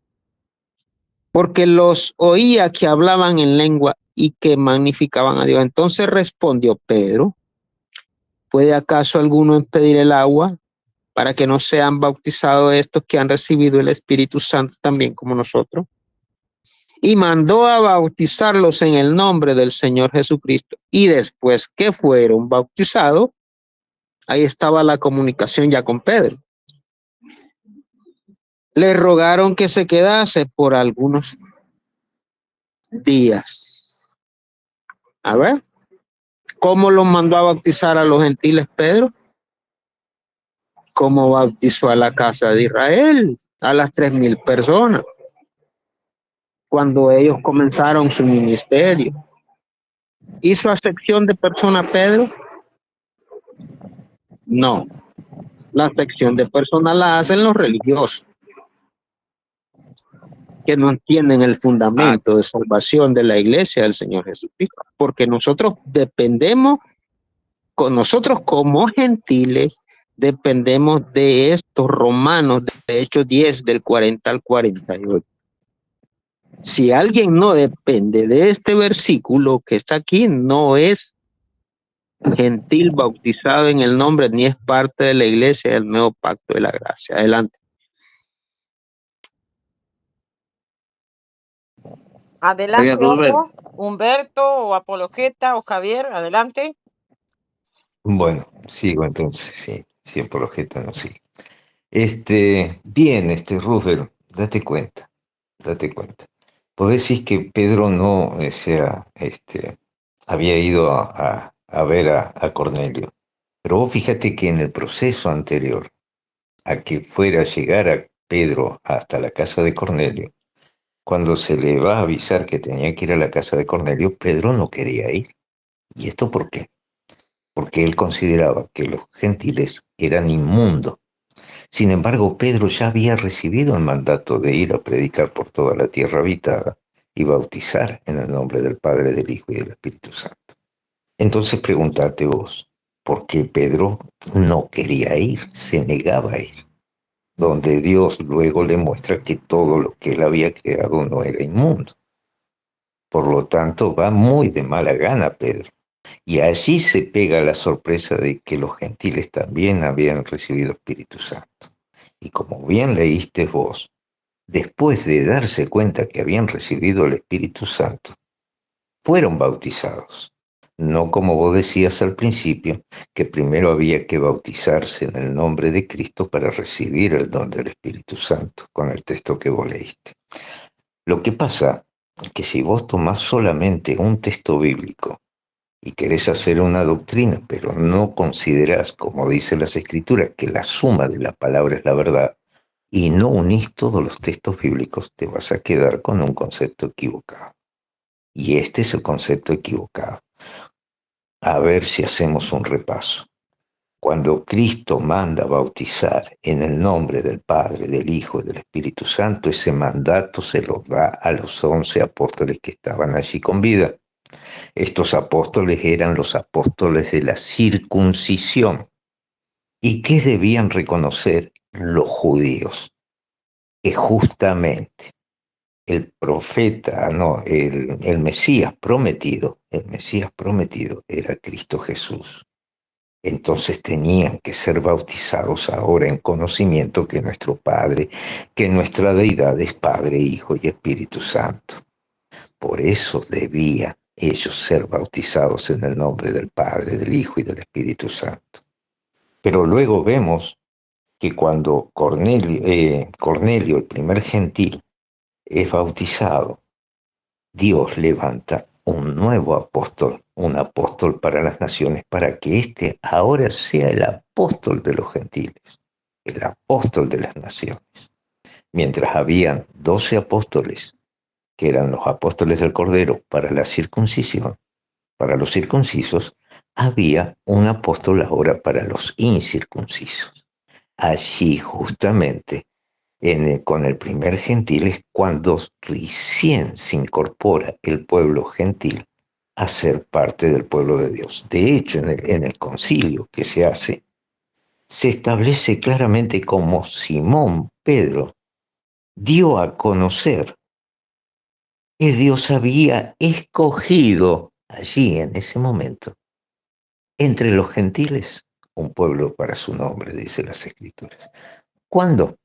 Porque los oía que hablaban en lengua y que magnificaban a Dios. Entonces respondió Pedro: ¿puede acaso alguno impedir el agua para que no sean bautizados estos que han recibido el Espíritu Santo también como nosotros? Y mandó a bautizarlos en el nombre del Señor Jesucristo. Y después que fueron bautizados, ahí estaba la comunicación ya con Pedro. Le rogaron que se quedase por algunos días. A ver, ¿cómo los mandó a bautizar a los gentiles Pedro? ¿Cómo bautizó a la casa de Israel, a las 3,000 personas, cuando ellos comenzaron su ministerio? ¿Hizo acepción de persona Pedro? No. La acepción de persona la hacen los religiosos, que no entienden el fundamento de salvación de la iglesia del Señor Jesucristo, porque nosotros como gentiles, dependemos de estos romanos, de Hechos 10, del 40 al 48. Si alguien no depende de este versículo que está aquí, no es gentil bautizado en el nombre, ni es parte de la iglesia del nuevo pacto de la gracia. Adelante. Adelante, otro. Humberto o Apologeta o Javier, adelante. Bueno, sigo entonces, sí, apologeta, no, sí. Bien, Rufero, date cuenta. Vos decís que Pedro no, había ido a ver a Cornelio, pero vos fíjate que en el proceso anterior a que fuera a llegar a Pedro hasta la casa de Cornelio, cuando se le va a avisar que tenía que ir a la casa de Cornelio, Pedro no quería ir. ¿Y esto por qué? porque él consideraba que los gentiles eran inmundos. Sin embargo, Pedro ya había recibido el mandato de ir a predicar por toda la tierra habitada y bautizar en el nombre del Padre, del Hijo y del Espíritu Santo. Entonces pregúntate vos, ¿por qué Pedro no quería ir, se negaba a ir? Donde Dios luego le muestra que todo lo que él había creado no era inmundo. Por lo tanto, va muy de mala gana Pedro. Y allí se pega la sorpresa de que los gentiles también habían recibido Espíritu Santo. Y como bien leíste vos, después de darse cuenta que habían recibido el Espíritu Santo, fueron bautizados. No como vos decías al principio, que primero había que bautizarse en el nombre de Cristo para recibir el don del Espíritu Santo, con el texto que vos leíste. Lo que pasa es que si vos tomás solamente un texto bíblico y querés hacer una doctrina, pero no considerás, como dicen las Escrituras, que la suma de la palabra es la verdad, y no unís todos los textos bíblicos, te vas a quedar con un concepto equivocado. Y este es el concepto equivocado. A ver si hacemos un repaso. Cuando Cristo manda bautizar en el nombre del Padre, del Hijo y del Espíritu Santo, ese mandato se lo da a los 11 apóstoles que estaban allí con vida. Estos apóstoles eran los apóstoles de la circuncisión. ¿Y qué debían reconocer los judíos? Que justamente el profeta, el Mesías prometido era Cristo Jesús. Entonces tenían que ser bautizados ahora en conocimiento que nuestro Padre, que nuestra deidad es Padre, Hijo y Espíritu Santo. Por eso debían ellos ser bautizados en el nombre del Padre, del Hijo y del Espíritu Santo. Pero luego vemos que cuando Cornelio, el primer gentil, es bautizado, Dios levanta un nuevo apóstol, un apóstol para las naciones, para que éste ahora sea el apóstol de los gentiles, el apóstol de las naciones. Mientras habían 12 apóstoles, que eran los apóstoles del Cordero para la circuncisión, para los circuncisos, había un apóstol ahora para los incircuncisos. Allí justamente con el primer gentil es cuando recién se incorpora el pueblo gentil a ser parte del pueblo de Dios. De hecho, en el concilio que se hace, se establece claramente como Simón Pedro dio a conocer que Dios había escogido allí en ese momento entre los gentiles un pueblo para su nombre, dice las Escrituras. ¿Cuándo?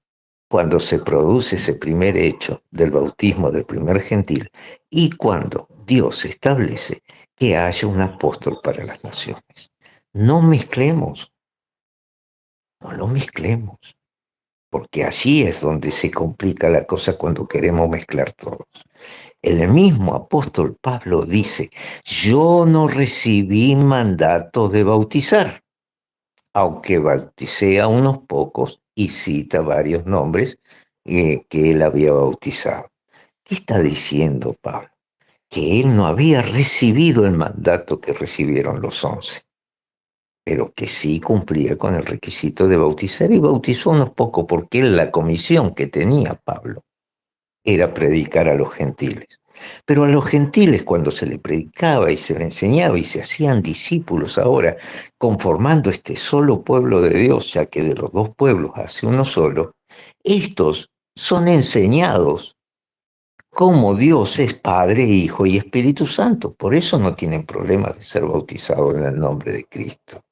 Cuando se produce ese primer hecho del bautismo del primer gentil y cuando Dios establece que haya un apóstol para las naciones. No mezclemos, no lo mezclemos, porque allí es donde se complica la cosa cuando queremos mezclar todos. El mismo apóstol Pablo dice, yo no recibí mandato de bautizar, aunque bauticé a unos pocos y cita varios nombres que él había bautizado. ¿Qué está diciendo Pablo? Que él no había recibido el mandato que recibieron los 11, pero que sí cumplía con el requisito de bautizar y bautizó a unos pocos porque la comisión que tenía Pablo era predicar a los gentiles. Pero a los gentiles cuando se le predicaba y se le enseñaba y se hacían discípulos ahora, conformando este solo pueblo de Dios, ya que de los dos pueblos hace uno solo, estos son enseñados como Dios es Padre, Hijo y Espíritu Santo. Por eso no tienen problema de ser bautizados en el nombre de Cristo.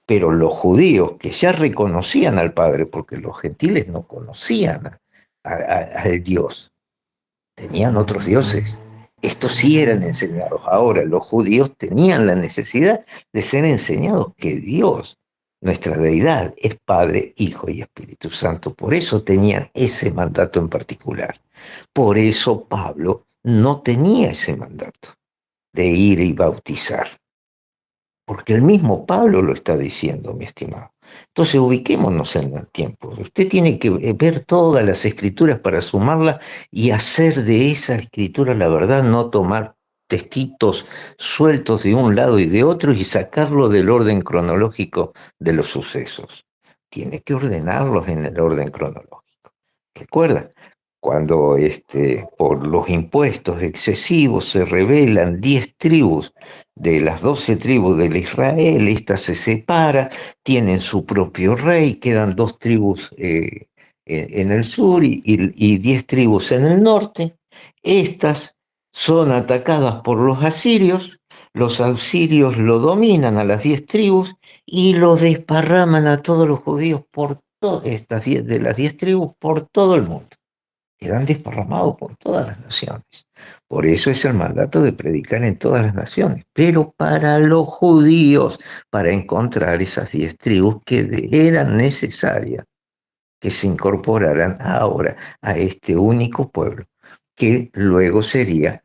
Pero los judíos que ya reconocían al Padre, porque los gentiles no conocían al Dios, tenían otros dioses. Estos sí eran enseñados. Ahora, los judíos tenían la necesidad de ser enseñados que Dios, nuestra deidad, es Padre, Hijo y Espíritu Santo. Por eso tenían ese mandato en particular. Por eso Pablo no tenía ese mandato de ir y bautizar. Porque el mismo Pablo lo está diciendo, mi estimado. Entonces ubiquémonos en el tiempo. Usted tiene que ver todas las escrituras para sumarlas y hacer de esa escritura la verdad, no tomar textitos sueltos de un lado y de otro y sacarlo del orden cronológico de los sucesos. Tiene que ordenarlos en el orden cronológico. Recuerda, cuando por los impuestos excesivos se rebelan 10 tribus de las 12 tribus de Israel, esta se separa, tienen su propio rey, quedan 2 tribus en el sur y 10 tribus en el norte. Estas son atacadas por los asirios lo dominan a las 10 tribus y lo desparraman a todos los judíos por todas de las 10 tribus por todo el mundo. Quedan desparramados por todas las naciones. Por eso es el mandato de predicar en todas las naciones. Pero para los judíos, para encontrar esas 10 tribus que eran necesarias que se incorporaran ahora a este único pueblo, que luego sería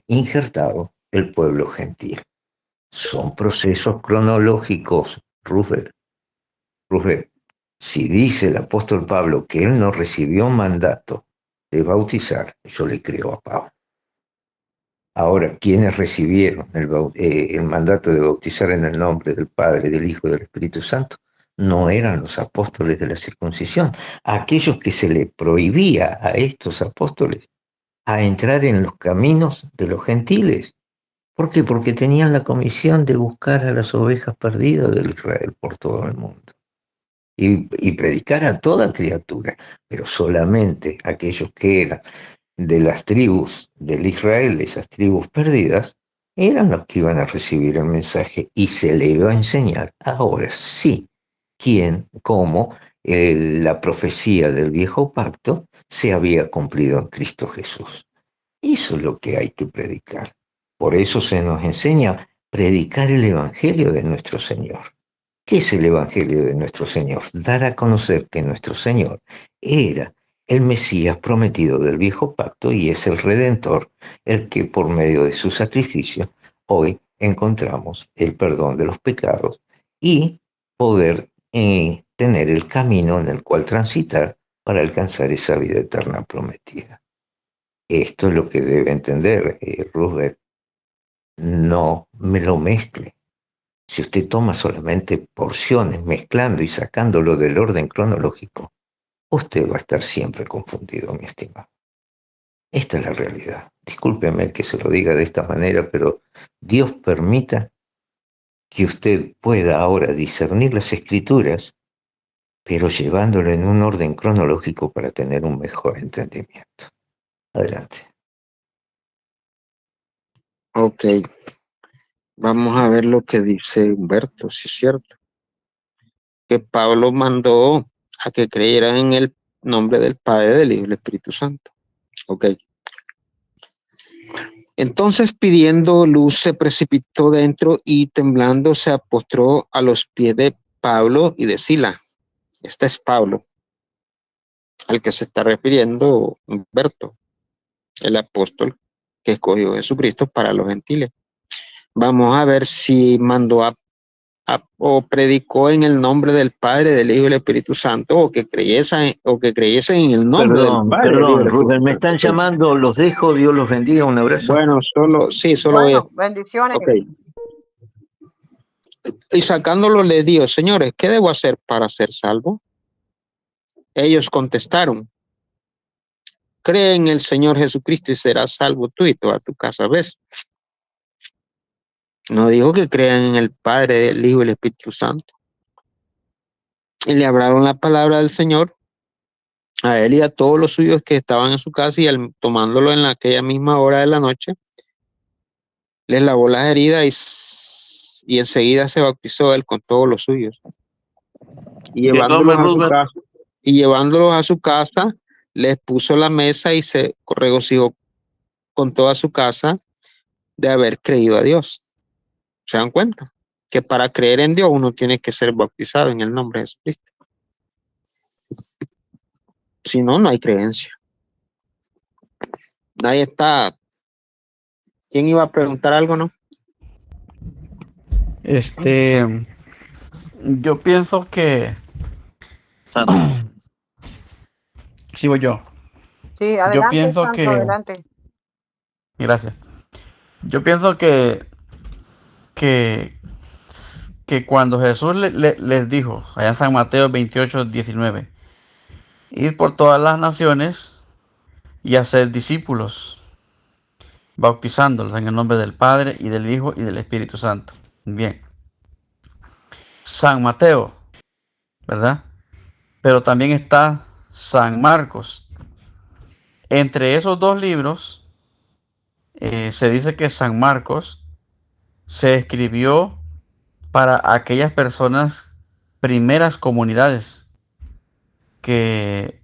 injertado el pueblo gentil. Son procesos cronológicos, Rufel. Si dice el apóstol Pablo que él no recibió mandato de bautizar, yo le creo a Pablo. Ahora, quienes recibieron el mandato de bautizar en el nombre del Padre, del Hijo y del Espíritu Santo, no eran los apóstoles de la circuncisión. Aquellos que se le prohibía a estos apóstoles a entrar en los caminos de los gentiles. ¿Por qué? Porque tenían la comisión de buscar a las ovejas perdidas del Israel por todo el mundo. Y predicar a toda criatura, pero solamente aquellos que eran de las tribus del Israel, esas tribus perdidas, eran los que iban a recibir el mensaje y se le iba a enseñar ahora sí cómo la profecía del viejo pacto se había cumplido en Cristo Jesús. Eso es lo que hay que predicar. Por eso se nos enseña a predicar el Evangelio de nuestro Señor. ¿Qué es el Evangelio de nuestro Señor? Dar a conocer que nuestro Señor era el Mesías prometido del viejo pacto y es el Redentor, el que por medio de su sacrificio hoy encontramos el perdón de los pecados y poder tener el camino en el cual transitar para alcanzar esa vida eterna prometida. Esto es lo que debe entender Roosevelt. No me lo mezcle. Si usted toma solamente porciones, mezclando y sacándolo del orden cronológico, usted va a estar siempre confundido, mi estimado. Esta es la realidad. Discúlpeme que se lo diga de esta manera, pero Dios permita que usted pueda ahora discernir las escrituras, pero llevándolo en un orden cronológico para tener un mejor entendimiento. Adelante. Ok, vamos a ver lo que dice Humberto, si es cierto. Que Pablo mandó a que creyeran en el nombre del Padre, del Hijo y del Espíritu Santo. Ok. Entonces, pidiendo luz, se precipitó dentro y temblando se postró a los pies de Pablo y de Sila. Este es Pablo, al que se está refiriendo Humberto, el apóstol que escogió Jesucristo para los gentiles. Vamos a ver si mandó o predicó en el nombre del Padre, del Hijo y del Espíritu Santo, o que creyesen en el nombre del Padre. Perdón, Rubén, me están llamando, los dejo, Dios los bendiga, un abrazo. Bueno, solo Bueno, bendiciones. Okay. Y sacándolo le dijo, señores, ¿qué debo hacer para ser salvo? Ellos contestaron, cree en el Señor Jesucristo y serás salvo tú y toda tu casa. ¿Ves? No dijo que crean en el Padre, el Hijo y el Espíritu Santo. Y le hablaron la palabra del Señor a él y a todos los suyos que estaban en su casa, y tomándolo en aquella misma hora de la noche, les lavó las heridas y enseguida se bautizó él con todos los suyos. Y llevándolos a su casa, les puso la mesa y se regocijó con toda su casa de haber creído a Dios. ¿Se dan cuenta? Que para creer en Dios uno tiene que ser bautizado en el nombre de Jesucristo. Si no, no hay creencia. Ahí está. ¿Quién iba a preguntar algo, no? Yo pienso que... Sigo yo. Sí, adelante, Yo pienso Santo, que... adelante. Gracias. Yo pienso que, que cuando Jesús les dijo, allá en San Mateo 28:19, ir por todas las naciones y hacer discípulos, bautizándolos en el nombre del Padre y del Hijo y del Espíritu Santo. Bien. San Mateo, ¿verdad? Pero también está San Marcos. Entre esos dos libros, se dice que San Marcos se escribió para aquellas personas, primeras comunidades, que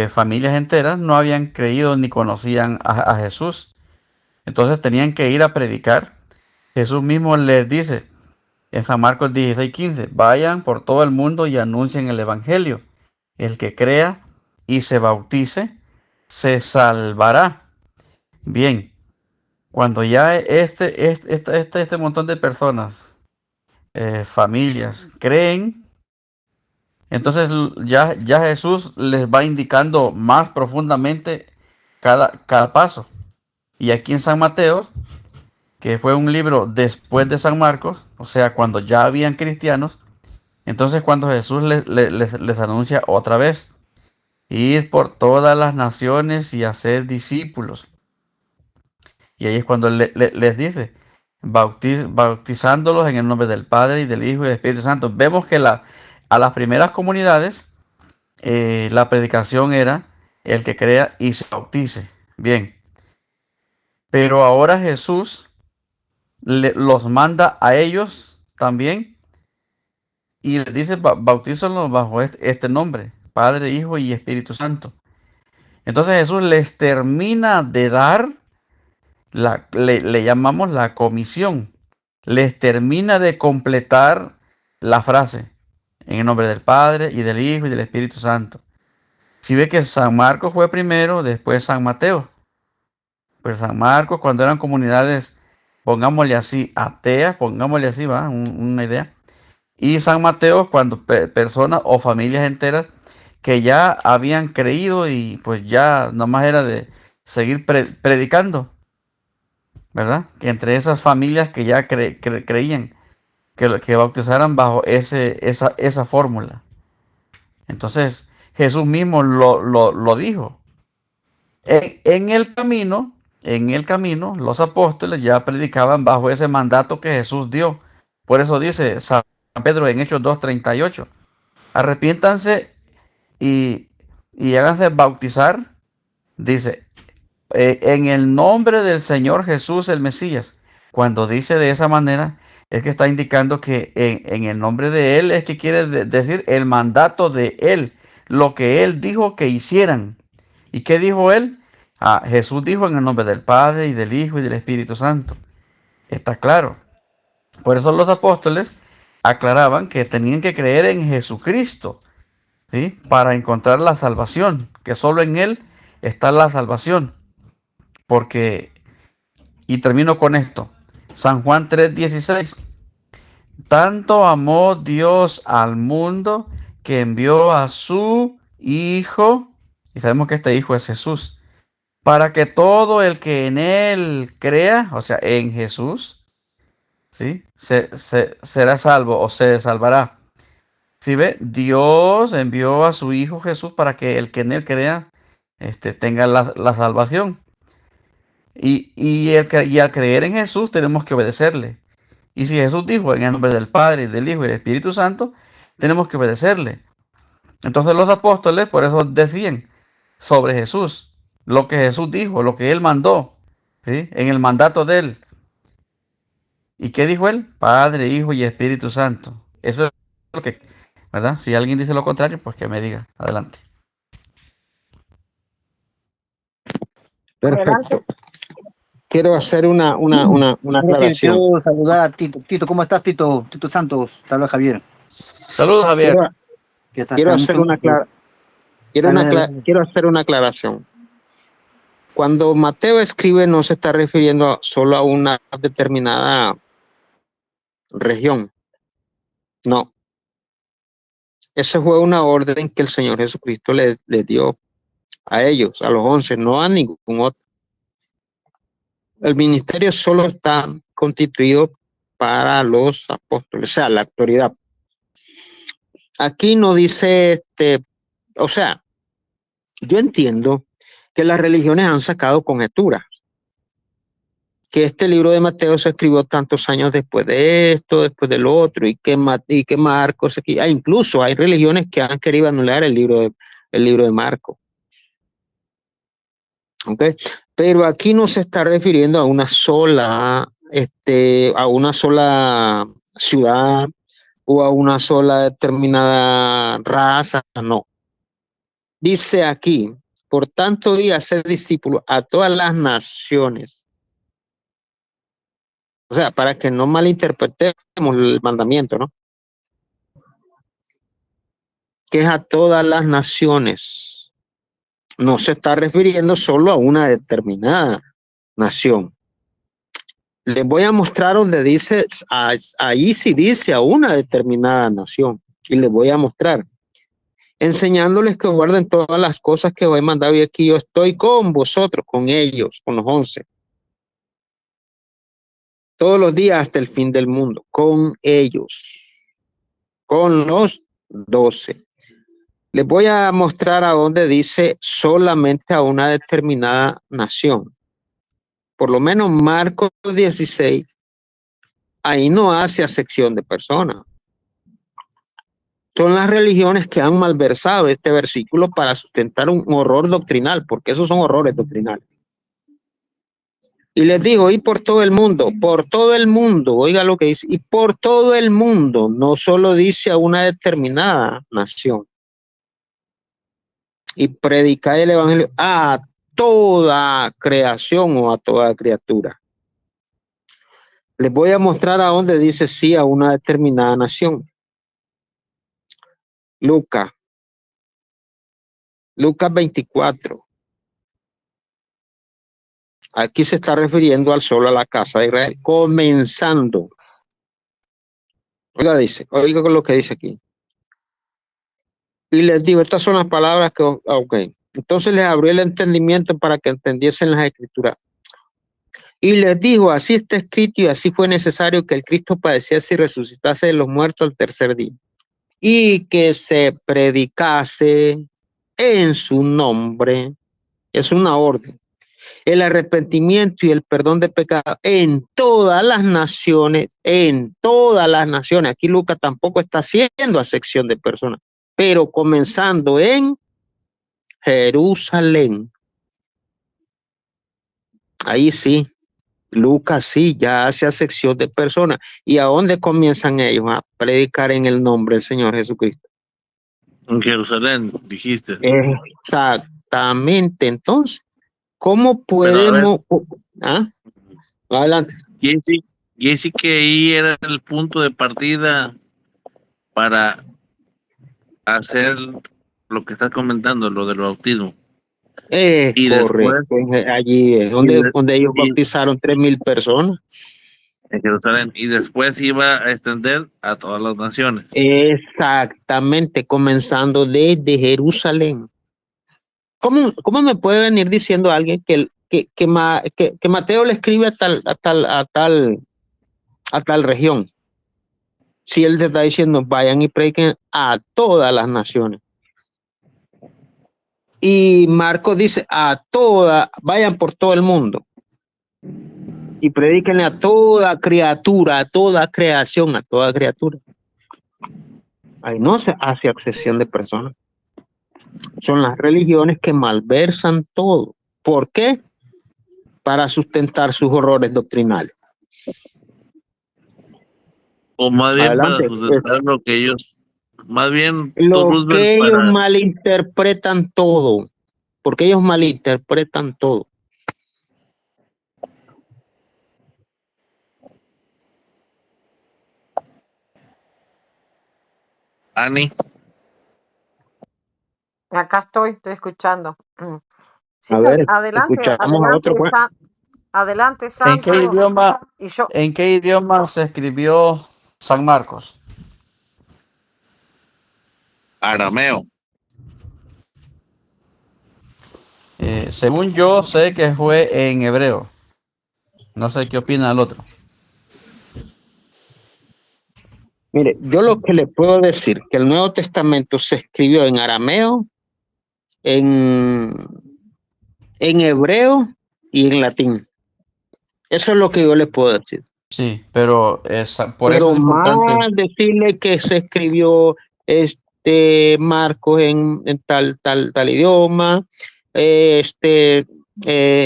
familias enteras no habían creído ni conocían a Jesús. Entonces tenían que ir a predicar. Jesús mismo les dice en San Marcos 16:15, vayan por todo el mundo y anuncien el Evangelio. El que crea y se bautice, se salvará. Bien, cuando ya este montón de personas, familias, creen, entonces ya Jesús les va indicando más profundamente cada paso. Y aquí en San Mateo, que fue un libro después de San Marcos, o sea, cuando ya habían cristianos, entonces cuando Jesús les anuncia otra vez, id por todas las naciones y hacer discípulos. Y ahí es cuando les dice, bautizándolos en el nombre del Padre y del Hijo y del Espíritu Santo. Vemos que a las primeras comunidades, la predicación era el que crea y se bautice. Bien, pero ahora Jesús los manda a ellos también y les dice, bautízanlos bajo este nombre, Padre, Hijo y Espíritu Santo. Entonces Jesús les termina de dar, le llamamos la comisión, les termina de completar la frase, en el nombre del Padre y del Hijo y del Espíritu Santo. Si ve que San Marcos fue primero, después San Mateo. Pues San Marcos, cuando eran comunidades, pongámosle así, ateas, pongámosle así, va, una idea. Y San Mateo, cuando personas o familias enteras que ya habían creído y pues ya nomás era de seguir predicando, ¿verdad? Que entre esas familias que ya creían, que bautizaran bajo esa fórmula. Entonces Jesús mismo lo dijo. En el camino, los apóstoles ya predicaban bajo ese mandato que Jesús dio. Por eso dice San Pedro en Hechos 2:38, arrepiéntanse y háganse bautizar, dice, en el nombre del Señor Jesús el Mesías. Cuando dice de esa manera, es que está indicando que en el nombre de Él es que quiere decir el mandato de Él, lo que Él dijo que hicieran. ¿Y qué dijo Él? Jesús dijo en el nombre del Padre y del Hijo y del Espíritu Santo. Está claro. Por eso los apóstoles aclaraban que tenían que creer en Jesucristo, ¿sí? Para encontrar la salvación, que solo en Él está la salvación. Porque, y termino con esto, San Juan 3:16, tanto amó Dios al mundo que envió a su Hijo, y sabemos que este Hijo es Jesús, para que todo el que en Él crea, o sea, en Jesús, ¿sí? Será salvo o se salvará. ¿Sí ve? Dios envió a su Hijo Jesús para que el que en Él crea tenga la salvación. Y al creer en Jesús tenemos que obedecerle. Y si Jesús dijo en el nombre del Padre, del Hijo y del Espíritu Santo, tenemos que obedecerle. Entonces los apóstoles por eso decían sobre Jesús, lo que Jesús dijo, lo que Él mandó, ¿sí? En el mandato de Él. ¿Y qué dijo Él? Padre, Hijo y Espíritu Santo. Eso es lo que, ¿verdad? Si alguien dice lo contrario, pues que me diga. Adelante. Perfecto. Quiero hacer una aclaración. Quiero saludar a Tito. Tito, ¿cómo estás, Tito? Tito Santos, te habla Javier. Saludos, Javier. Quiero hacer una aclaración. Cuando Mateo escribe, no se está refiriendo solo a una determinada región. No. Esa fue una orden que el Señor Jesucristo le dio a ellos, a los 11, no a ningún otro. El ministerio solo está constituido para los apóstoles, o sea, la autoridad. Aquí no dice, o sea, yo entiendo que las religiones han sacado conjeturas, que este libro de Mateo se escribió tantos años después de esto, después del otro, y que Marcos, incluso hay religiones que han querido anular el libro de Marcos. ¿Okay? Pero aquí no se está refiriendo a una sola ciudad o a una sola determinada raza, no. Dice aquí, por tanto, y hacer discípulos a todas las naciones. O sea, para que no malinterpretemos el mandamiento, ¿no? Que es a todas las naciones. No se está refiriendo solo a una determinada nación. Les voy a mostrar donde dice, ahí sí dice a una determinada nación. Y les voy a mostrar, enseñándoles que guarden todas las cosas que os he mandado, y aquí yo estoy con vosotros, con ellos, con los 11. Todos los días hasta el fin del mundo, con ellos, con los 12. Les voy a mostrar a dónde dice solamente a una determinada nación. Por lo menos Marcos 16, ahí no hace acepción de personas. Son las religiones que han malversado este versículo para sustentar un horror doctrinal, porque esos son horrores doctrinales. Y les digo, y por todo el mundo, oiga lo que dice, y por todo el mundo, no solo dice a una determinada nación. Y predicar el evangelio a toda creación o a toda criatura. Les voy a mostrar a dónde dice sí a una determinada nación. Lucas 24. Aquí se está refiriendo al solo a la casa de Israel, comenzando. Oiga lo que dice aquí. Y les digo, estas son las palabras que, ok. Entonces les abrió el entendimiento para que entendiesen las escrituras. Y les dijo, así está escrito y así fue necesario que el Cristo padeciese y resucitase de los muertos al tercer día. Y que se predicase en su nombre, es una orden, el arrepentimiento y el perdón de pecados en todas las naciones, Aquí Lucas tampoco está haciendo acepción de personas, pero comenzando en Jerusalén. Ahí sí, Lucas sí, ya hace acepción de personas. ¿Y a dónde comienzan ellos? A predicar en el nombre del Señor Jesucristo. En Jerusalén, dijiste. Exactamente. Entonces, ¿cómo podemos? Adelante. Y sí que ahí era el punto de partida para hacer lo que estás comentando, lo del bautismo. Y correcto, allí es donde ellos bautizaron 3,000 personas. En Jerusalén, y después iba a extender a todas las naciones. Exactamente, comenzando desde Jerusalén. ¿Cómo me puede venir diciendo alguien que Mateo le escribe a tal región? Si él te está diciendo, vayan y prediquen a todas las naciones. Y Marcos dice, vayan por todo el mundo. Y predíquenle a toda criatura, a toda creación, a toda criatura. Ahí no se hace accesión de personas. Son las religiones que malversan todo. ¿Por qué? Para sustentar sus horrores doctrinales. O más bien Adelante, para sustentar lo que ellos, más bien lo que ellos malinterpretan todo. Porque ellos malinterpretan todo. Ani. Acá estoy escuchando. Sí, a ver, adelante, adelante, Santo. ¿En qué idioma se escribió San Marcos? Arameo. Según yo sé que fue en hebreo. No sé qué opina el otro. Mire, yo lo que le puedo decir, que el Nuevo Testamento se escribió en arameo, en hebreo y en latín. Eso es lo que yo le puedo decir. Sí, pero por eso Pero es importante. más decirle que se escribió Marcos en tal idioma,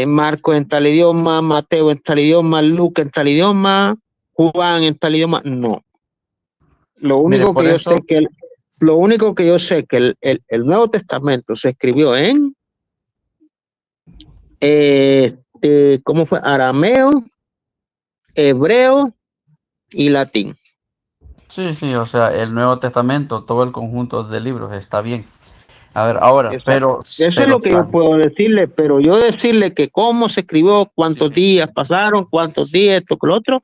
Marcos en tal idioma, Mateo en tal idioma, Lucas en tal idioma, Juan en tal idioma, no. Lo único por que yo eso, sé que el Nuevo Testamento se escribió en ¿cómo fue? Arameo, hebreo y latín. sí, o sea, el Nuevo Testamento, todo el conjunto de libros está bien. A ver, ahora, Exacto. Eso es lo que yo puedo decirle, pero yo decirle que cómo se escribió, cuántos días pasaron, cuántos días, esto que lo otro,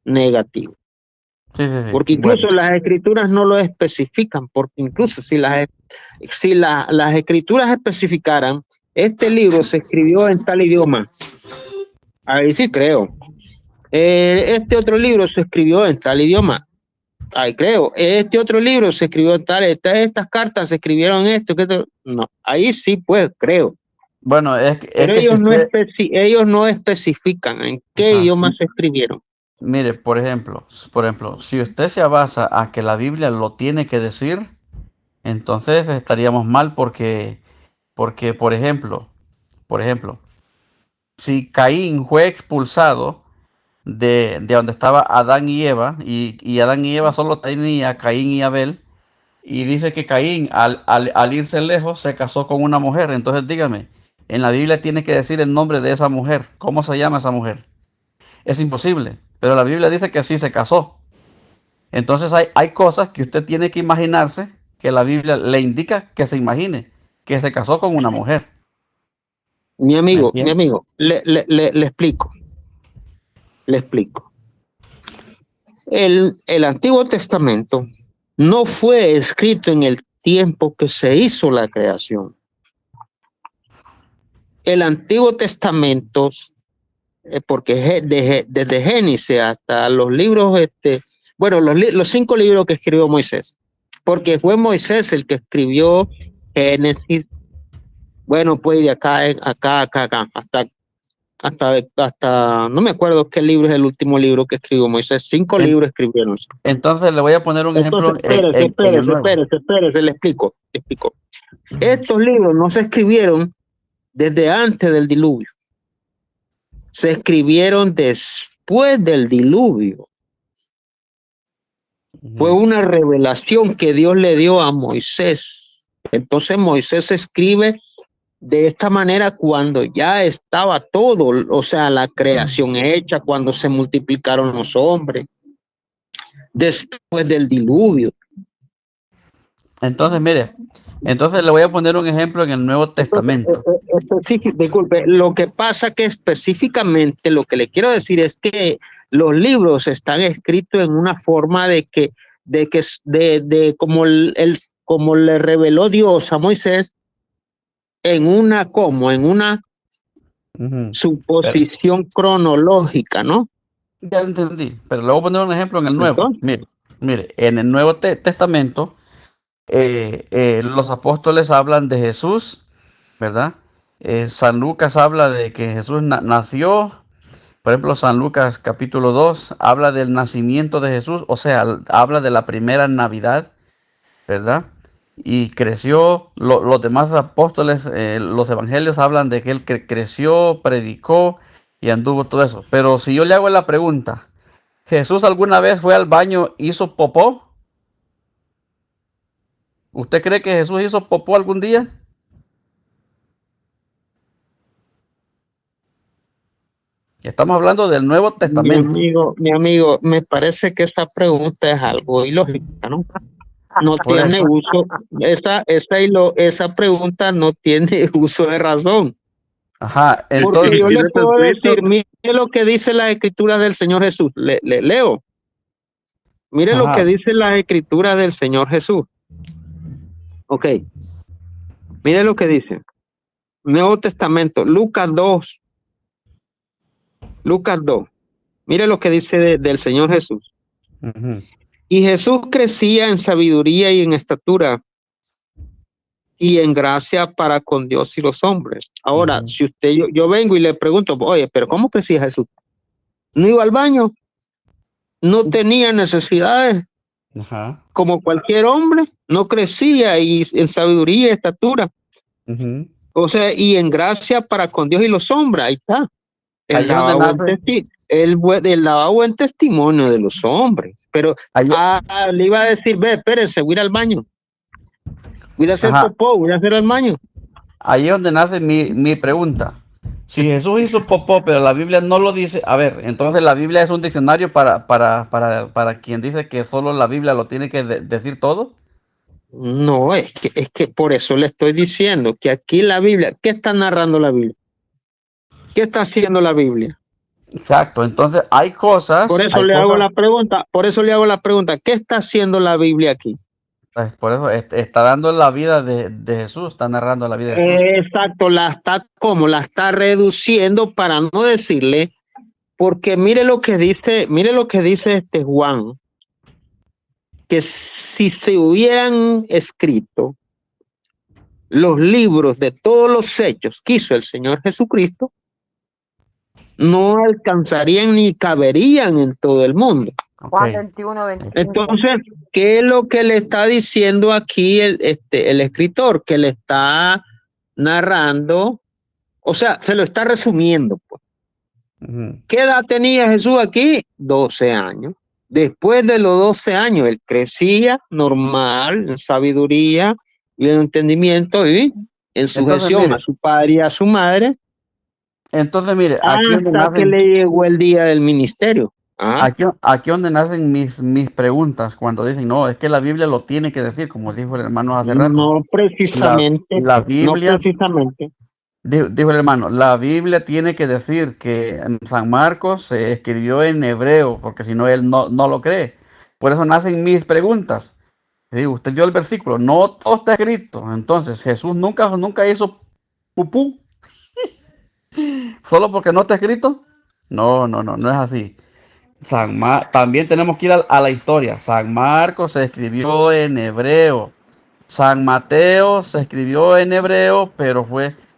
negativo. Sí. Porque incluso las escrituras no lo especifican, porque incluso si las escrituras especificaran, este libro se escribió en tal idioma, ahí sí creo. Este otro libro se escribió en tal idioma, ahí creo. Este otro libro se escribió en tal, estas cartas se escribieron en esto, no, ahí sí pues creo. Bueno, es Pero que ellos no especifican en qué idioma se escribieron. Mire, por ejemplo, si usted se basa a que la Biblia lo tiene que decir, entonces estaríamos mal porque, por ejemplo, si Caín fue expulsado de donde estaba Adán y Eva, y Adán y Eva solo tenía a Caín y Abel, y dice que Caín al irse lejos se casó con una mujer, entonces dígame, en la Biblia tiene que decir el nombre de esa mujer, ¿cómo se llama esa mujer? Es imposible, pero la Biblia dice que sí se casó. Entonces hay cosas que usted tiene que imaginarse, que la Biblia le indica que se imagine, que se casó con una mujer. Mi amigo, le explico. El Antiguo Testamento no fue escrito en el tiempo que se hizo la creación. El Antiguo Testamento, porque desde Génesis hasta los libros, los 5 libros que escribió Moisés, porque fue Moisés el que escribió Génesis, bueno, pues de acá, hasta no me acuerdo qué libro es el último libro que escribió Moisés. 5 libros escribieron. Entonces le voy a poner un ejemplo. Espérese, le explico. Estos libros no se escribieron desde antes del diluvio. Se escribieron después del diluvio. Fue una revelación que Dios le dio a Moisés. Entonces Moisés escribe de esta manera cuando ya estaba todo, o sea, la creación hecha, cuando se multiplicaron los hombres, después del diluvio. Entonces, mire, le voy a poner un ejemplo en el Nuevo Testamento. Disculpe, lo que pasa que específicamente lo que le quiero decir es que los libros están escritos en una forma de como le reveló Dios a Moisés, en una suposición cronológica, ¿no? Ya entendí, pero le voy a poner un ejemplo en el Nuevo. Mire, en el Nuevo Testamento, los apóstoles hablan de Jesús, ¿verdad? San Lucas habla de que Jesús nació. Por ejemplo, San Lucas capítulo 2 habla del nacimiento de Jesús, o sea, habla de la primera Navidad, ¿verdad? Y creció, los demás apóstoles, los evangelios hablan de que él creció, predicó y anduvo todo eso. Pero si yo le hago la pregunta, ¿Jesús alguna vez fue al baño, hizo popó? ¿Usted cree que Jesús hizo popó algún día? Estamos hablando del Nuevo Testamento. Mi amigo, me parece que esta pregunta es algo ilógica, ¿no? No tiene uso, esa pregunta no tiene uso de razón. Ajá, entonces porque yo le puedo decir, mire lo que dice la escritura del Señor Jesús, le leo. Mire lo que dice la escritura del Señor Jesús. Ok. Mire lo que dice. Nuevo Testamento, Lucas 2. Lucas 2. Mire lo que dice del Señor Jesús. Ujú. Y Jesús crecía en sabiduría y en estatura y en gracia para con Dios y los hombres. Ahora, Ujú. si yo vengo y le pregunto, oye, pero ¿cómo crecía Jesús? ¿No iba al baño? ¿No tenía necesidades Ajá. como cualquier hombre? ¿No crecía y en sabiduría y estatura? Ujú. O sea, y en gracia para con Dios y los hombres. Ahí está. Ahí Él es donde daba nace. él daba buen testimonio de los hombres. Pero Ahí, le iba a decir, ve, espérense, voy a ir al baño. Voy a hacer ajá. popó, voy a hacer al baño. Ahí es donde nace mi pregunta. Si Jesús hizo popó, pero la Biblia no lo dice, a ver, entonces la Biblia es un diccionario para quien dice que solo la Biblia lo tiene que decir todo. No, es que por eso le estoy diciendo que aquí la Biblia, ¿qué está narrando la Biblia? ¿Qué está haciendo la Biblia? Exacto, entonces Por eso le hago la pregunta, ¿qué está haciendo la Biblia aquí? pues, por eso está dando la vida de Jesús, está narrando la vida de Jesús. Exacto, la está reduciendo para no decirle, porque mire lo que dice este Juan, que si se hubieran escrito los libros de todos los hechos que hizo el Señor Jesucristo, no alcanzarían ni caberían en todo el mundo. Juan Ok. 21, 25. Entonces, ¿qué es lo que le está diciendo aquí el escritor? Que le está narrando, o sea, se lo está resumiendo, pues. Ujú. ¿Qué edad tenía Jesús aquí? 12 años. Después de los 12 años, él crecía normal, en sabiduría y en entendimiento y en sujeción mire. a su padre y a su madre, Entonces, mire, aquí donde hasta que nacen, le llegó el día del ministerio. ¿Ah? aquí donde nacen mis preguntas, cuando dicen, no, es que la Biblia lo tiene que decir, como dijo el hermano hace rato. No precisamente, La no Biblia, precisamente. dijo el hermano, la Biblia tiene que decir que en San Marcos se escribió en hebreo, porque si no, él no lo cree. Por eso nacen mis preguntas. Le digo, usted dio el versículo, no todo está escrito. Entonces, Jesús nunca hizo pupú, solo porque no está escrito. No es así. También tenemos que ir a la historia. San Marcos se escribió en hebreo. San Mateo se escribió en hebreo, pero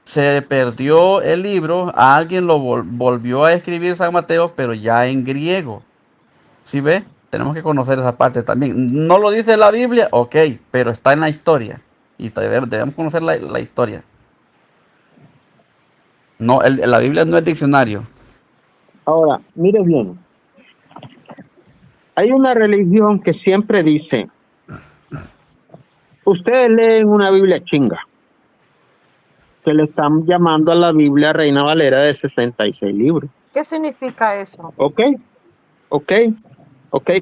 se perdió el libro. Alguien lo volvió a escribir San Mateo, pero ya en griego. ¿Sí ve? Tenemos que conocer esa parte también. No lo dice la Biblia, ok, pero está en la historia. Y debemos conocer la historia. No, la Biblia no es diccionario. Ahora, mire bien. Hay una religión que siempre dice, ustedes leen una Biblia chinga, que le están llamando a la Biblia Reina Valera de 66 libros. ¿Qué significa eso? Ok,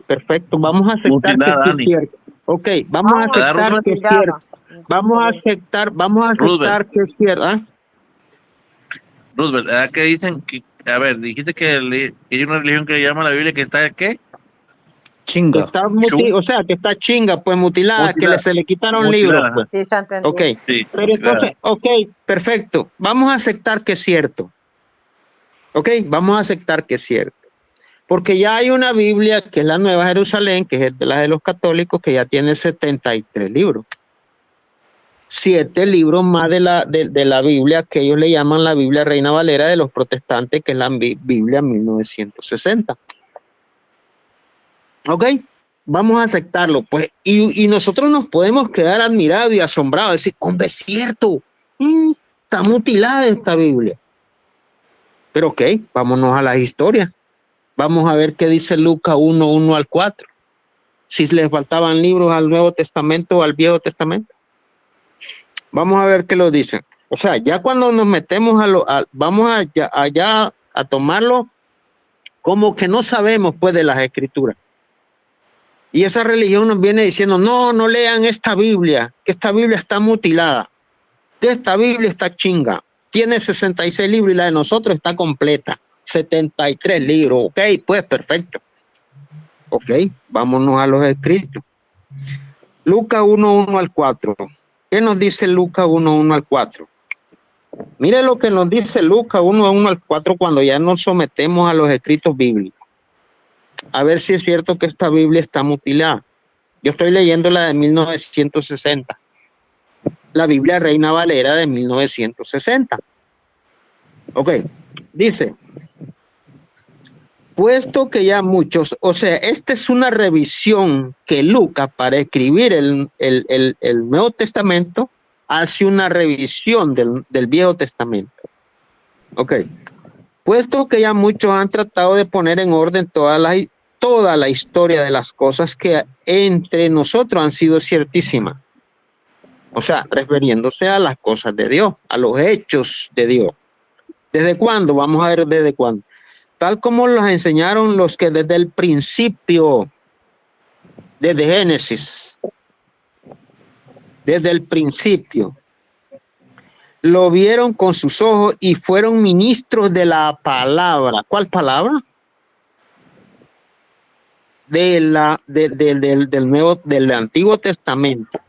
perfecto. Vamos a aceptar Mutilada, que sí Dani. es cierto. Ok, vamos a aceptar que es cierto. Vamos a aceptar Roosevelt. que es cierto. ¿Ah? Roosevelt, ¿verdad que dicen que, a ver, dijiste que hay una religión que le llama a la Biblia que está, ¿qué? Que Chinga. está o sea, que está chinga, pues mutilada, que se le quitaron libros, pues. Sí, ya entendí. Ok, Sí, pero entonces, ok, perfecto. Vamos a aceptar que es cierto. Ok, vamos a aceptar que es cierto. Porque ya hay una Biblia que es la Nueva Jerusalén, que es la de los católicos, que ya tiene 73 libros. 7 libros más de la Biblia que ellos le llaman la Biblia Reina Valera de los protestantes, que es la Biblia 1960. Ok, vamos a aceptarlo, pues, y nosotros nos podemos quedar admirados y asombrados, decir, hombre, es cierto, está mutilada esta Biblia. Pero ok, vámonos a la historia. Vamos a ver qué dice Lucas 1:1 al 4. Si les faltaban libros al Nuevo Testamento o al Viejo Testamento. Vamos a ver qué lo dicen. O sea, ya cuando nos metemos vamos allá a tomarlo como que no sabemos pues de las escrituras. Y esa religión nos viene diciendo, no lean esta Biblia, que esta Biblia está mutilada, que esta Biblia está chinga, tiene 66 libros y la de nosotros está completa, 73 libros, ok, pues perfecto. Ok, vámonos a los escritos. Lucas 1:1 al 4. ¿Qué nos dice Lucas 1:1 al 4? Mire lo que nos dice Lucas 1:1 al 4 cuando ya nos sometemos a los escritos bíblicos. A ver si es cierto que esta Biblia está mutilada. Yo estoy leyendo la de 1960. La Biblia Reina Valera de 1960. Ok, dice, puesto que ya muchos, o sea, esta es una revisión que Lucas para escribir el Nuevo Testamento hace una revisión del Viejo Testamento. Ok, puesto que ya muchos han tratado de poner en orden toda la historia de las cosas que entre nosotros han sido ciertísimas. O sea, refiriéndose a las cosas de Dios, a los hechos de Dios. ¿Desde cuándo? Vamos a ver desde cuándo. Tal como los enseñaron los que desde el principio, desde Génesis, desde el principio, lo vieron con sus ojos y fueron ministros de la palabra. ¿Cuál palabra? Del Antiguo Testamento.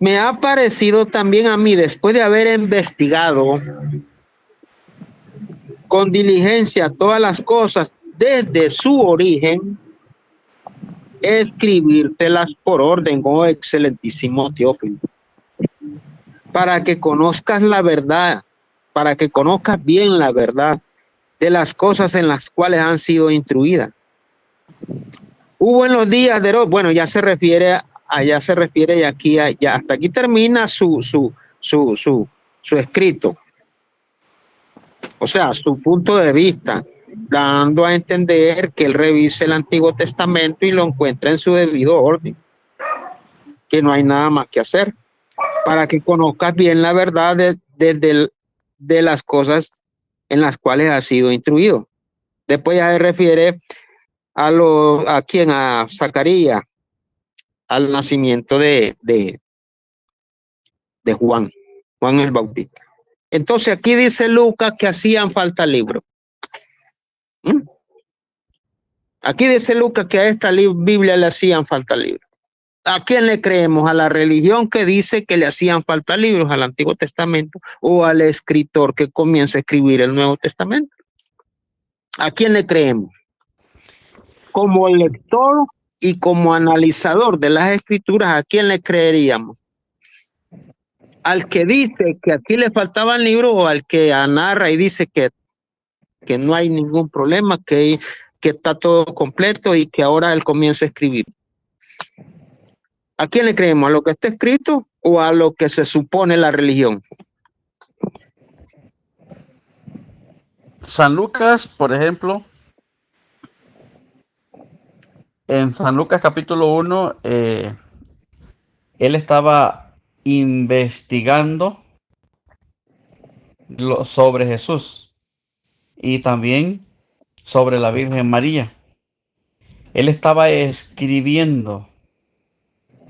Me ha parecido también a mí, después de haber investigado con diligencia todas las cosas desde su origen, escribírtelas por orden, oh excelentísimo Teófilo, para que conozcas la verdad, para que conozcas bien la verdad de las cosas en las cuales han sido instruidas. Hubo en los días de Herodes, bueno, ya se refiere y aquí ya hasta aquí termina su escrito. O sea, su punto de vista, dando a entender que él revise el Antiguo Testamento y lo encuentra en su debido orden, que no hay nada más que hacer, para que conozcas bien la verdad de las cosas en las cuales has sido instruido. Después ya se refiere a Zacarías, al nacimiento de Juan el Bautista. Entonces aquí dice Lucas que hacían falta libros. Aquí dice Lucas que a esta Biblia le hacían falta libros. ¿A quién le creemos? ¿A la religión que dice que le hacían falta libros al Antiguo Testamento o al escritor que comienza a escribir el Nuevo Testamento? ¿A quién le creemos? Como lector y como analizador de las escrituras, ¿a quién le creeríamos? ¿Al que dice que aquí le faltaban libros o al que narra y dice que no hay ningún problema, que está todo completo y que ahora él comienza a escribir? ¿A quién le creemos? ¿A lo que está escrito o a lo que se supone la religión? San Lucas, por ejemplo, en San Lucas capítulo 1, él estaba investigando sobre Jesús y también sobre la Virgen María. Él estaba escribiendo.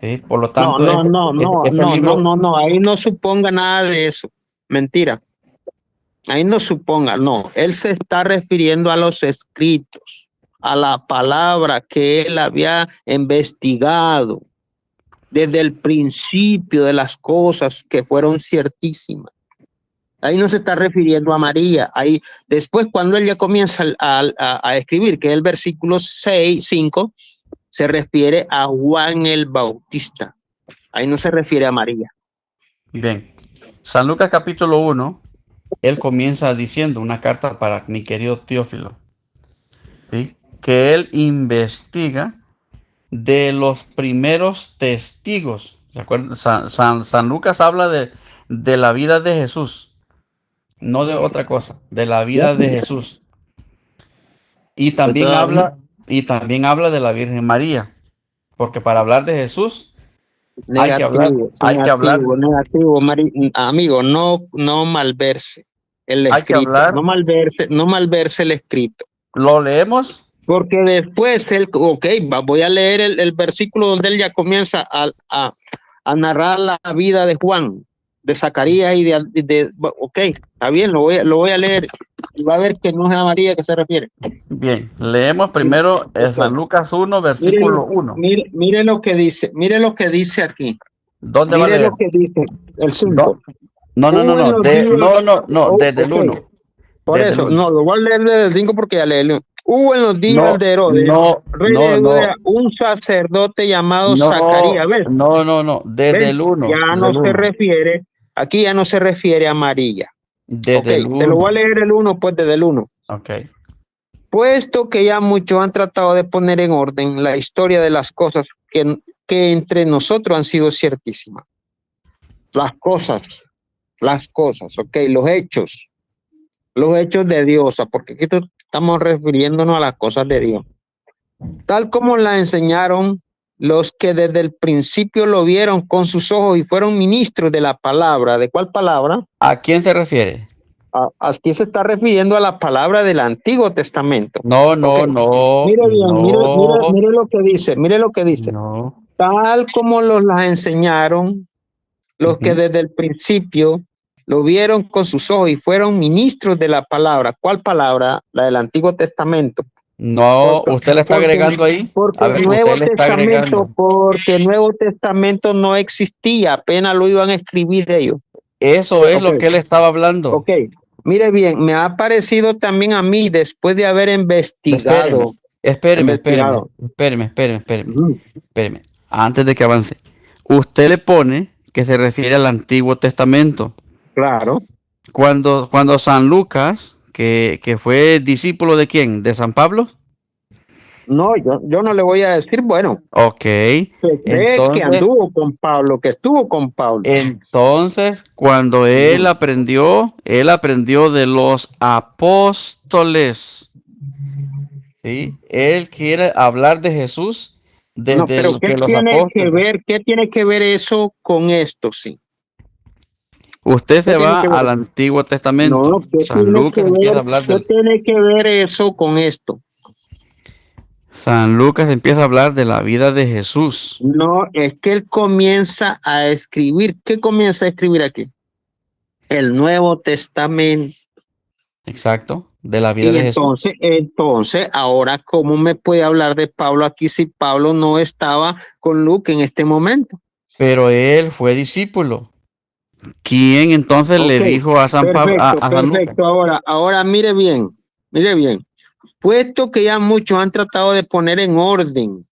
¿Sí? Por lo tanto, no, ahí no suponga nada de eso. Mentira. Ahí no suponga, no. Él se está refiriendo a los escritos, a la palabra que él había investigado desde el principio de las cosas que fueron ciertísimas. Ahí no se está refiriendo a María. Ahí, después, cuando él ya comienza a escribir, que es el versículo 5, se refiere a Juan el Bautista. Ahí no se refiere a María. Bien. San Lucas capítulo 1, él comienza diciendo una carta para mi querido Teófilo, ¿sí? Que él investiga de los primeros testigos. ¿Se acuerdan? San Lucas habla de la vida de Jesús, no de otra cosa, de la vida de Jesús. Y también habla de la Virgen María, porque para hablar de Jesús negativo, hay que hablar, amigo, no malverse el escrito, no malverse el escrito. ¿Lo leemos? Porque después voy a leer el versículo donde él ya comienza a narrar la vida de Juan, de Zacarías y está bien, lo voy a leer y va a ver que no es a María que se refiere. Bien, leemos primero San Lucas 1, versículo 1. Mire lo que dice aquí. ¿Dónde va a leer? Lo que dice el 5. No, no, no, Hubo en no, los de, días- no, no, no, Oh, desde el ok. 1. Por Desde el eso, uno. no, lo voy a leer desde el 5 porque ya leí. Hubo en los días No, de Herodes, no, rey no, de no, Judea, un sacerdote llamado no, Zacarías. ¿Ves? no, desde ¿Ves? el 1, Ya desde no el se 1, refiere, aquí ya no se refiere a María. desde Ok, el te lo voy a 1. leer el 1, pues desde el 1. Ok. Puesto que ya muchos han tratado de poner en orden la historia de las cosas que entre nosotros han sido ciertísimas. Las cosas, ok, los hechos de Dios, porque aquí estamos refiriéndonos a las cosas de Dios. Tal como la enseñaron los que desde el principio lo vieron con sus ojos y fueron ministros de la palabra. ¿De cuál palabra? ¿A quién se refiere? Aquí se está refiriendo a la palabra del Antiguo Testamento. No, no, Ok. no, Mire bien, no, mire lo que dice, mire lo que dice. no. Tal como las enseñaron los que Ujú. desde el principio lo vieron con sus ojos y fueron ministros de la palabra. ¿Cuál palabra? La del Antiguo Testamento. No, usted le está agregando ahí. Porque A ver, el Nuevo usted le está Testamento, agregando. porque el Nuevo Testamento no existía, apenas lo iban a escribir ellos. Eso es Ok. lo que él estaba hablando. Ok, mire bien, me ha parecido también a mí, después de haber investigado. Espéreme. Ujú. Espéreme. Antes de que avance. Usted le pone que se refiere al Antiguo Testamento. Claro. Cuando San Lucas, que fue discípulo de quién, de San Pablo. No, yo no le voy a decir, bueno, Ok. se cree que Entonces, anduvo con Pablo, que estuvo con Pablo. entonces, cuando él aprendió de los apóstoles. ¿Sí? Él quiere hablar de Jesús No, desde pero ¿qué que los tiene que apóstoles. ver, qué tiene que ver eso con esto, sí? Usted ¿Qué se tiene va que ver? al Antiguo Testamento. No, ¿qué San tiene que Lucas empieza a ver, hablar qué tiene que ver eso con esto? San Lucas empieza a hablar de la vida de Jesús. No, es que él comienza a escribir. ¿Qué comienza a escribir aquí? El Nuevo Testamento. Exacto, de la vida Y de Jesús. entonces, ahora, ¿cómo me puede hablar de Pablo aquí si Pablo no estaba con Luke en este momento? Pero él fue discípulo. ¿Quién entonces le Ok, dijo a San Pablo, a San Lucas? perfecto. Ahora mire bien. Puesto que ya muchos han tratado de poner en orden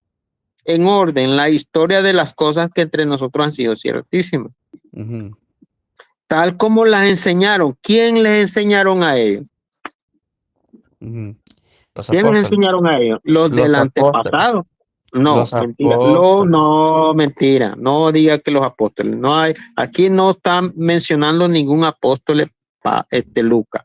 la historia de las cosas que entre nosotros han sido ciertísimas. Ujú, Tal como las enseñaron. ¿Quién les enseñaron a ellos? ujú. Los ¿Quién les apóstoles. enseñaron a ellos? Los del Los apóstoles. antepasado. No, Los mentira. apóstoles. No, mentira. No diga que los apóstoles. No hay, aquí no están mencionando ningún apóstol, Lucas.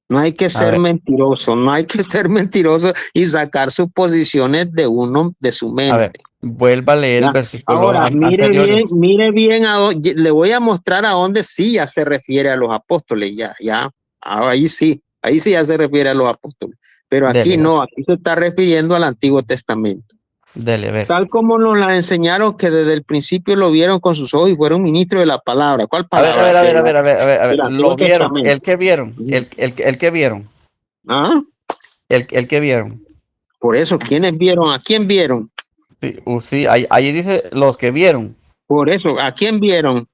No hay que A ser ver, mentiroso, no hay que ser mentiroso y sacar suposiciones de uno, de su a mente. ver, vuelva a leer el ¿Ya? versículo Ahora, anteriores. mire bien, le voy a mostrar a dónde sí ya se refiere a los apóstoles, ahí sí ya se refiere a los apóstoles, pero aquí Dele, no, aquí se está refiriendo al Antiguo Testamento. dele, a ver. Tal como nos la enseñaron que desde el principio lo vieron con sus ojos y fueron ministros de la palabra. ¿Cuál A ver, palabra? a ver. Del Antiguo Lo vieron. Testamento. ¿El que vieron? El que vieron. ¿Ah? El que vieron. Por eso, ¿quiénes vieron? ¿A quién vieron? Sí, sí, ahí dice los que vieron. Por eso, ¿a quién vieron?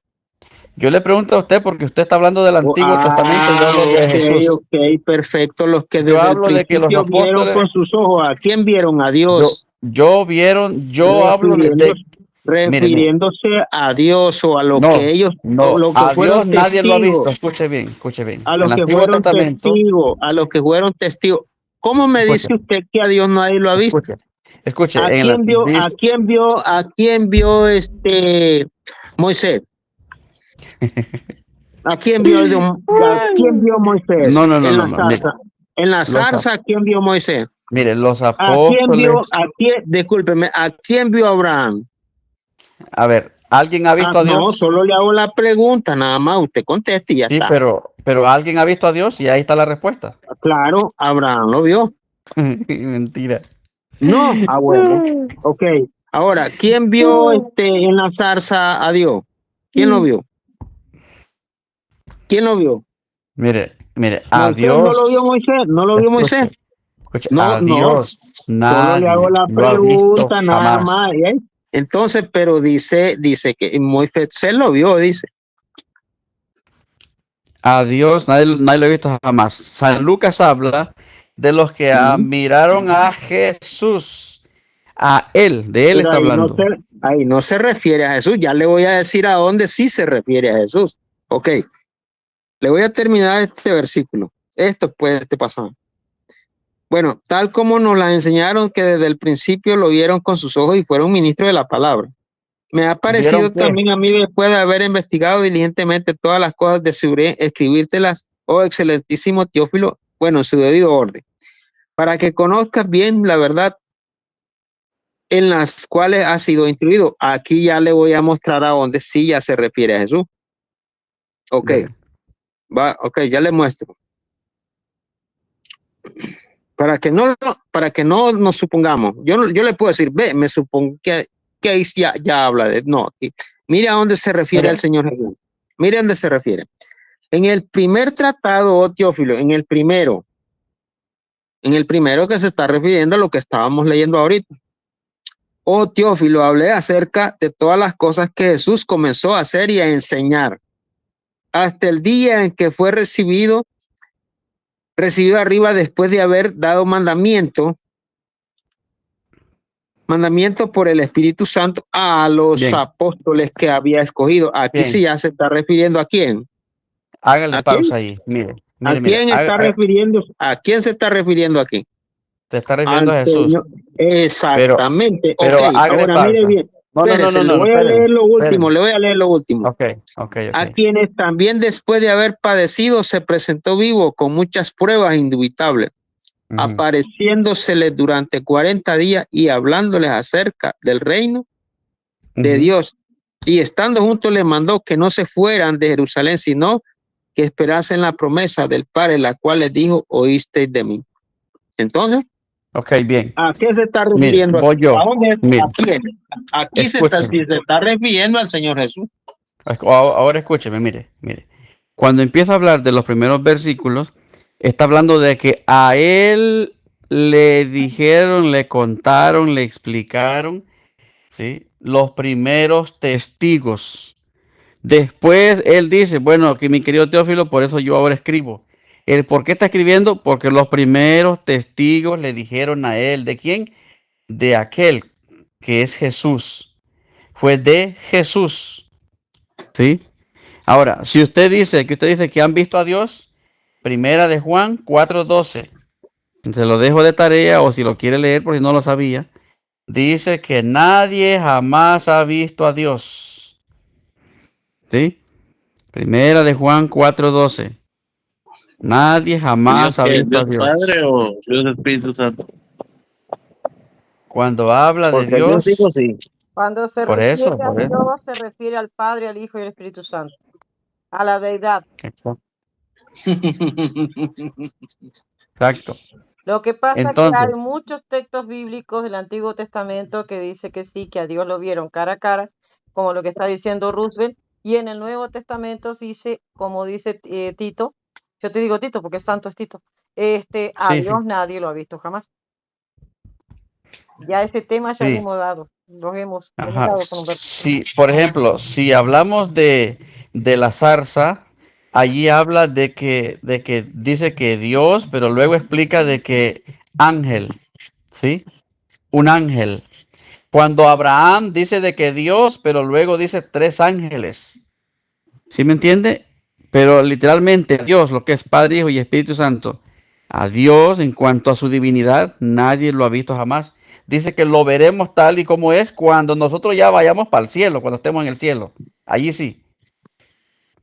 Yo le pregunto a usted porque usted está hablando del Antiguo Testamento y yo hablo de Jesús. Ok, perfecto. Los que Yo desde el hablo de que los principio vieron apóstoles, con sus ojos. ¿A quién vieron? A Dios. yo hablo mire, Refiriéndose a Dios o a lo que ellos, o lo que a fueron Dios nadie lo ha visto. testigos. Escuche bien. A El los que Antiguo fueron Testamento, testigos, a los que fueron testigos. ¿Cómo me dice usted que a Dios nadie lo ha visto? escuche, ¿A en quién vio, Moisés? ¿A quién vio Moisés? No, En la zarza, ¿a quién vio Moisés? mire, los ¿A quién vio, apóstoles. discúlpeme, ¿a quién vio Abraham? A ver, ¿alguien ha visto a Dios? No, solo le hago la pregunta, nada más, usted conteste y ya Sí, está. pero ¿alguien ha visto a Dios? Y ahí está la respuesta. Claro, Abraham lo vio. Mentira. No, bueno, ok. Ahora, ¿quién vio en la zarza a Dios? ¿Quién lo vio? ¿Quién lo vio? Mire, a Moisés Dios. no lo vio Moisés, no lo vio Moisés. Escuche, No, a Dios solo nadie le hago la lo ha visto pregunta, nada jamás. más. Entonces, pero dice que Moisés lo vio, dice. a Dios, nadie lo ha visto jamás. San Lucas habla de los que miraron a Jesús, a él, de él Pero está hablando. ahí no se refiere a Jesús. Ya le voy a decir a dónde sí se refiere a Jesús. Ok, le voy a terminar este versículo. Esto puede pasar. Bueno, tal como nos la enseñaron que desde el principio lo vieron con sus ojos y fueron ministros de la palabra. Me ha parecido ¿Vieron qué? también a mí, después de haber investigado diligentemente todas las cosas de seguridad, escribírtelas, oh excelentísimo Teófilo, bueno, en su debido orden, para que conozcas bien la verdad en las cuales has sido instruido. Aquí ya le voy a mostrar a dónde sí ya se refiere a Jesús. Ok, Bien. ok, ya le muestro. Para que no nos supongamos, yo le puedo decir, ve, me supongo que ahí ya habla de, no, mire a dónde se refiere el Señor Jesús. Mire a dónde se refiere. En el primer tratado, oh Teófilo, en el primero que se está refiriendo a lo que estábamos leyendo ahorita. Oh Teófilo, hablé acerca de todas las cosas que Jesús comenzó a hacer y a enseñar, hasta el día en que fue recibido arriba después de haber dado mandamiento por el Espíritu Santo a los Bien. apóstoles que había escogido. Aquí Bien. sí ya se está refiriendo a quién. Hágale ¿A pausa quién? ahí. Mire, ¿A quién está refiriendo? ¿A quién se está refiriendo aquí? te está refiriendo a Jesús. Señor. Exactamente. Pero Ok, hágale ahora mire pausa. bien. No, Espérese, le voy a espéreme, leer lo último, espéreme. le voy a leer lo último. Ok. A quienes también después de haber padecido se presentó vivo con muchas pruebas indubitables, apareciéndoseles durante 40 días y hablándoles acerca del reino de Dios. Y estando juntos les mandó que no se fueran de Jerusalén, sino que esperasen la promesa del Padre, la cual les dijo, oísteis de mí. Entonces, ok, bien. ¿a qué se está refiriendo? Mire, voy yo. ¿A dónde? Mire. ¿A quién? Aquí se está refiriendo al Señor Jesús. Ahora escúcheme, mire. Cuando empieza a hablar de los primeros versículos, está hablando de que a él le dijeron, le contaron, le explicaron, ¿sí?, los primeros testigos. Después él dice, bueno, que mi querido Teófilo, por eso yo ahora escribo. ¿Por qué está escribiendo? Porque los primeros testigos le dijeron a él, ¿de quién? De aquel que es Jesús. Fue de Jesús. ¿Sí? Ahora, si usted dice que han visto a Dios, primera de Juan 4:12. Se lo dejo de tarea o si lo quiere leer por si no lo sabía. Dice que nadie jamás ha visto a Dios. ¿Sí? Primera de Juan 4:12. Nadie jamás ha visto a Dios Dios. Padre o Dios Espíritu Santo. Cuando habla de Dios, Cuando se por refiere eso. a Dios, se refiere al Padre, al Hijo y al Espíritu Santo. A la deidad. Exacto. Lo que pasa Entonces, es que hay muchos textos bíblicos del Antiguo Testamento que dice que sí, que a Dios lo vieron cara a cara, como lo que está diciendo Roosevelt, y en el Nuevo Testamento dice, como dice Tito, yo te digo Tito porque santo es Tito, a Dios nadie lo ha visto jamás. Ya ese tema ya lo hemos dado, los hemos dado con un versículo. Sí, por ejemplo, si hablamos de la zarza, allí habla de que dice que Dios, pero luego explica de que ángel, ¿sí? Un ángel. Cuando Abraham dice de que Dios, pero luego dice 3 ángeles. ¿Sí me entiende? Pero literalmente Dios, lo que es Padre, Hijo y Espíritu Santo, a Dios en cuanto a su divinidad, nadie lo ha visto jamás. Dice que lo veremos tal y como es cuando nosotros ya vayamos para el cielo, cuando estemos en el cielo. Allí sí.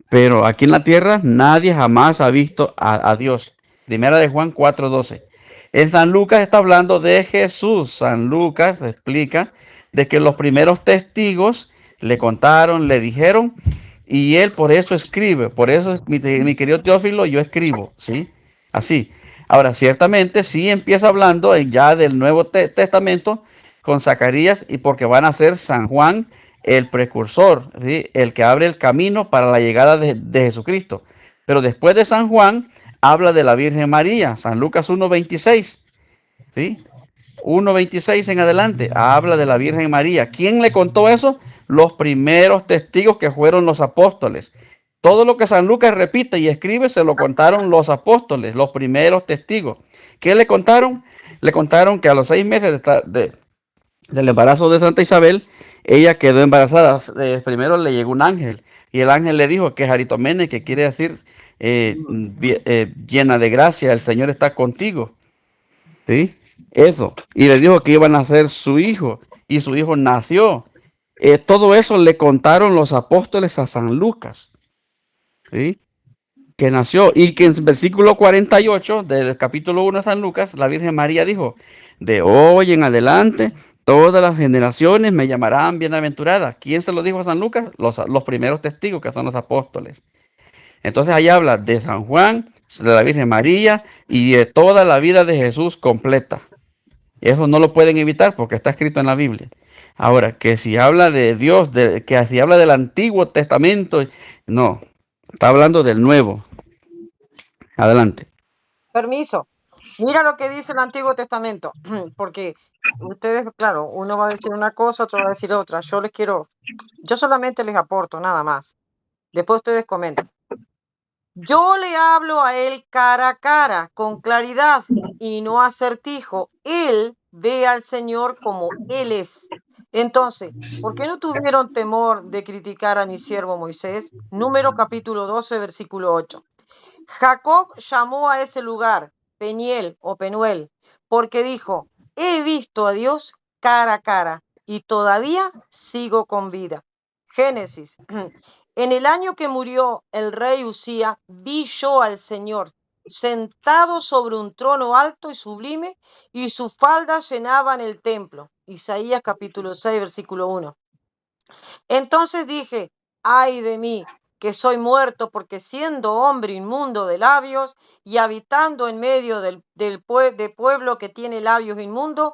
Pero aquí en la tierra nadie jamás ha visto a Dios. Primera de Juan 4:12. En San Lucas está hablando de Jesús. San Lucas explica de que los primeros testigos le contaron, le dijeron, y él por eso escribe. Por eso, mi querido Teófilo, yo escribo, ¿sí? Así. Ahora, ciertamente sí empieza hablando ya del Nuevo Testamento con Zacarías y porque van a ser San Juan el precursor, ¿sí?, el que abre el camino para la llegada de Jesucristo. Pero después de San Juan habla de la Virgen María, San Lucas 1:26, ¿sí? 1:26 en adelante, habla de la Virgen María. ¿Quién le contó eso? Los primeros testigos que fueron los apóstoles. Todo lo que San Lucas repite y escribe se lo contaron los apóstoles, los primeros testigos. ¿Qué le contaron? Le contaron que a los 6 meses del embarazo de Santa Isabel, ella quedó embarazada. Primero le llegó un ángel y el ángel le dijo que es Aritomene, que quiere decir llena de gracia, el Señor está contigo. ¿Sí? Eso. Y le dijo que iba a nacer su hijo y su hijo nació. Todo eso le contaron los apóstoles a San Lucas. ¿Sí? Que nació y que en el versículo 48 del capítulo 1 de San Lucas, la Virgen María dijo, de hoy en adelante todas las generaciones me llamarán bienaventurada. ¿Quién se lo dijo a San Lucas? Los primeros testigos, que son los apóstoles. Entonces ahí habla de San Juan, de la Virgen María y de toda la vida de Jesús completa. Eso no lo pueden evitar porque está escrito en la Biblia. Ahora, que si habla de Dios, que si habla del Antiguo Testamento, no, está hablando del Nuevo. Adelante. Permiso. Mira lo que dice el Antiguo Testamento, porque ustedes, claro, uno va a decir una cosa, otro va a decir otra. Yo solamente les aporto, nada más. Después ustedes comentan. Yo le hablo a él cara a cara, con claridad y no acertijo. Él ve al Señor como Él es. Entonces, ¿por qué no tuvieron temor de criticar a mi siervo Moisés? Número capítulo 12, versículo 8. Jacob llamó a ese lugar Peniel o Penuel, porque dijo, he visto a Dios cara a cara y todavía sigo con vida. Génesis. En el año que murió el rey Usía, vi yo al Señor sentado sobre un trono alto y sublime, y sus faldas llenaban el templo. Isaías capítulo 6, versículo 1. Entonces dije, ay de mí, que soy muerto, porque siendo hombre inmundo de labios y habitando en medio de pueblo que tiene labios inmundos,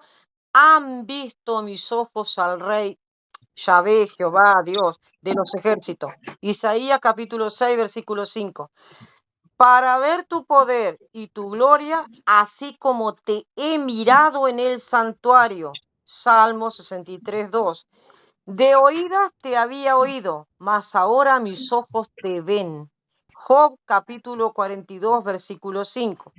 han visto mis ojos al rey Yahvé, Jehová, Dios de los ejércitos. Isaías capítulo 6, versículo 5. Para ver tu poder y tu gloria, así como te he mirado en el santuario. Salmo 63, 2. De oídas te había oído, mas ahora mis ojos te ven. Job capítulo 42, versículo 5.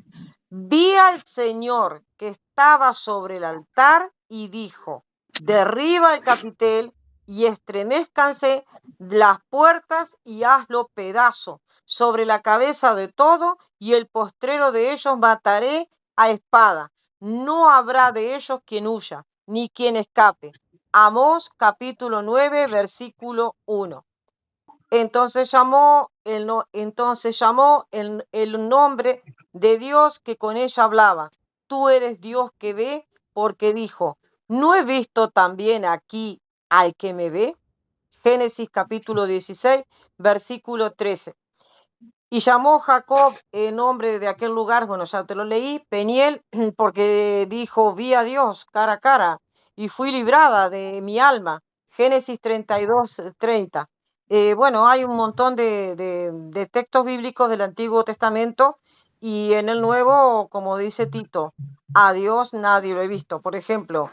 Vi al Señor que estaba sobre el altar y dijo, derriba el capitel y estremezcanse las puertas y hazlo pedazo sobre la cabeza de todo, y el postrero de ellos mataré a espada. No habrá de ellos quien huya, ni quien escape. Amós capítulo 9, versículo 1. Entonces llamó el nombre de Dios que con ella hablaba. Tú eres Dios que ve, porque dijo, ¿no he visto también aquí al que me ve? Génesis capítulo 16, versículo 13. Y llamó Jacob el nombre de aquel lugar, bueno, ya te lo leí, Peniel, porque dijo, vi a Dios cara a cara y fui librada de mi alma. Génesis 32, 30. Bueno, hay un montón de textos bíblicos del Antiguo Testamento, y en el Nuevo, como dice Tito, a Dios nadie lo he visto. Por ejemplo,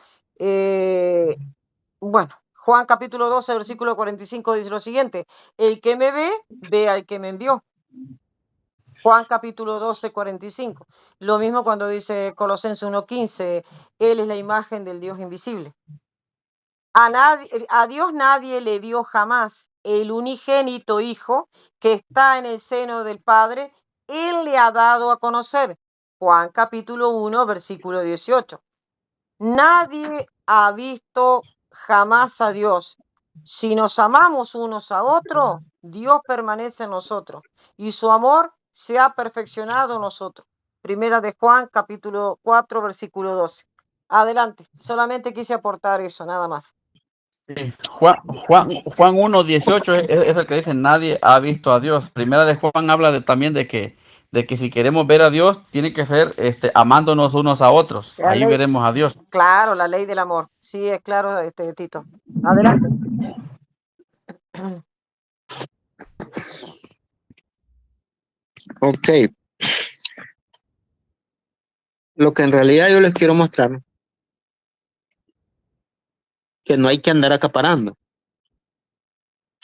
bueno, Juan capítulo 12, versículo 45 dice lo siguiente, el que me ve, ve al que me envió. Juan capítulo 12, 45. Lo mismo cuando dice Colosenses 1:15, Él es la imagen del Dios invisible. A Dios nadie le vio jamás. El unigénito Hijo que está en el seno del Padre, Él le ha dado a conocer. Juan capítulo 1, versículo 18. Nadie ha visto jamás a Dios. Si nos amamos unos a otros, Dios permanece en nosotros y su amor se ha perfeccionado en nosotros. Primera de Juan, capítulo 4, versículo 12. Adelante, solamente quise aportar eso, nada más. Sí. Juan 1, 18 es el que dice, nadie ha visto a Dios. Primera de Juan habla también de que si queremos ver a Dios, tiene que ser amándonos unos a otros. Ahí veremos a Dios. Claro, la ley del amor. Sí, es claro, Tito. Adelante. Ok. Lo que en realidad yo les quiero mostrar, que no hay que andar acaparando.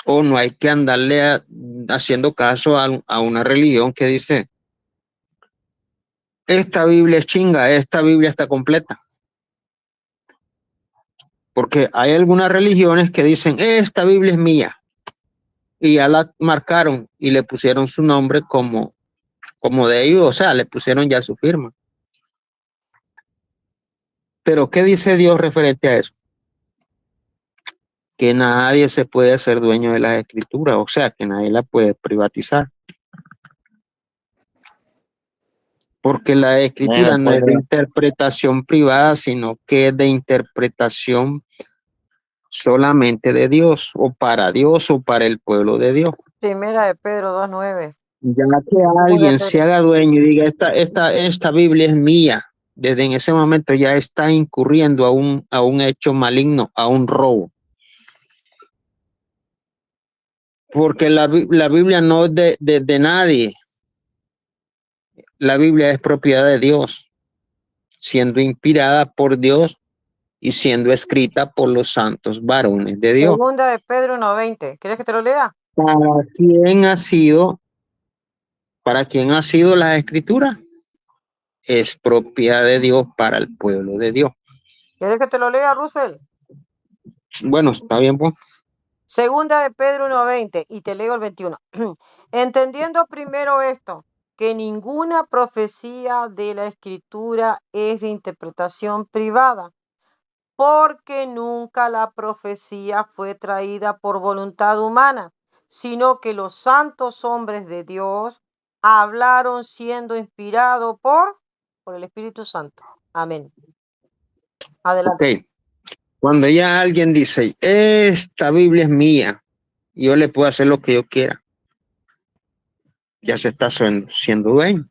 O no hay que andarle haciendo caso a una religión que dice, esta Biblia es chinga, esta Biblia está completa. Porque hay algunas religiones que dicen, esta Biblia es mía. Y ya la marcaron y le pusieron su nombre como de ellos, o sea, le pusieron ya su firma. Pero ¿qué dice Dios referente a eso? Que nadie se puede hacer dueño de las escrituras, o sea, que nadie la puede privatizar. Porque la escritura no es de interpretación privada, sino que es de interpretación solamente de Dios, o para el pueblo de Dios. Primera de Pedro 2:9. Ya que alguien se haga dueño y diga, esta Biblia es mía, desde en ese momento ya está incurriendo a un hecho maligno, a un robo. Porque la Biblia no es de nadie. La Biblia es propiedad de Dios, siendo inspirada por Dios y siendo escrita por los santos varones de Dios. Segunda de Pedro 1:20. ¿Quieres que te lo lea? ¿Para quién ha sido la escritura? Es propiedad de Dios para el pueblo de Dios. ¿Quieres que te lo lea, Russell? Bueno, está bien, pues. Segunda de Pedro 1:20, y te leo el 21. Entendiendo primero esto, que ninguna profecía de la Escritura es de interpretación privada, porque nunca la profecía fue traída por voluntad humana, sino que los santos hombres de Dios hablaron siendo inspirados por el Espíritu Santo. Amén. Adelante. Okay. Cuando ya alguien dice, esta Biblia es mía, yo le puedo hacer lo que yo quiera, ya se está siendo dueño.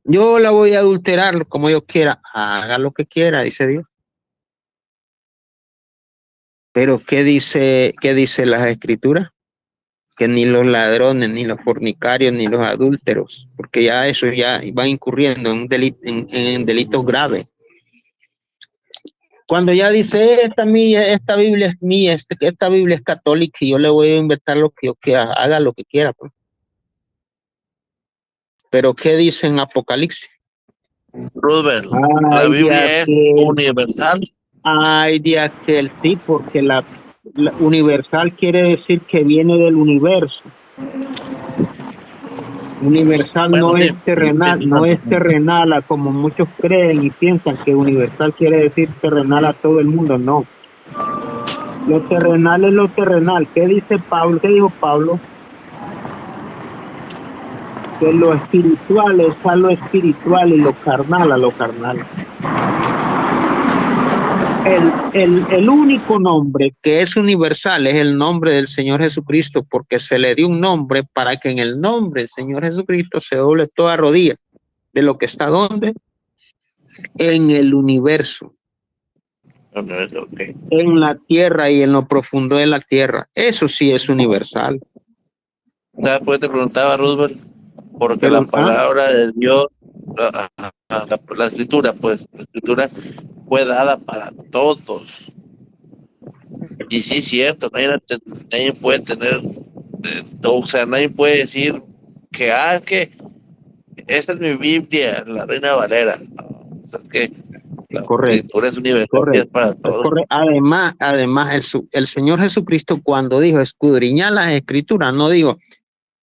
Yo la voy a adulterar como yo quiera, haga lo que quiera, dice Dios. Pero ¿qué dice las escrituras? Que ni los ladrones, ni los fornicarios, ni los adúlteros, porque ya eso ya va incurriendo en delitos graves. Cuando ya dice, esta Biblia es mía, esta Biblia es católica y yo le voy a inventar lo que yo quiera, haga lo que quiera, pues. Pero ¿qué dice en Apocalipsis? Roosevelt, la Biblia es universal. Ay, de aquel, sí, porque la universal quiere decir que viene del universo. Universal Bueno, no sí, es terrenal, no es terrenal, como muchos creen y piensan que universal quiere decir terrenal a todo el mundo, no. Lo terrenal es lo terrenal. ¿Qué dice Pablo? ¿Qué dijo Pablo? Que lo espiritual es a lo espiritual y lo carnal a lo carnal. El único nombre que es universal es el nombre del Señor Jesucristo, porque se le dio un nombre para que en el nombre del Señor Jesucristo se doble toda rodilla de lo que está donde en el universo, Okay. en la tierra y en lo profundo de la tierra. Eso sí es universal. ¿Sabes por qué te preguntaba, Roosevelt? Porque la palabra de Dios, la escritura, pues, la escritura fue dada para todos. Y sí, es cierto, nadie puede tener, o sea, nadie puede decir que, que esta es mi Biblia, la Reina Valera. O sea, es que la escritura es universal y es para todos. Además, el Señor Jesucristo, cuando dijo escudriñar las escrituras, no dijo,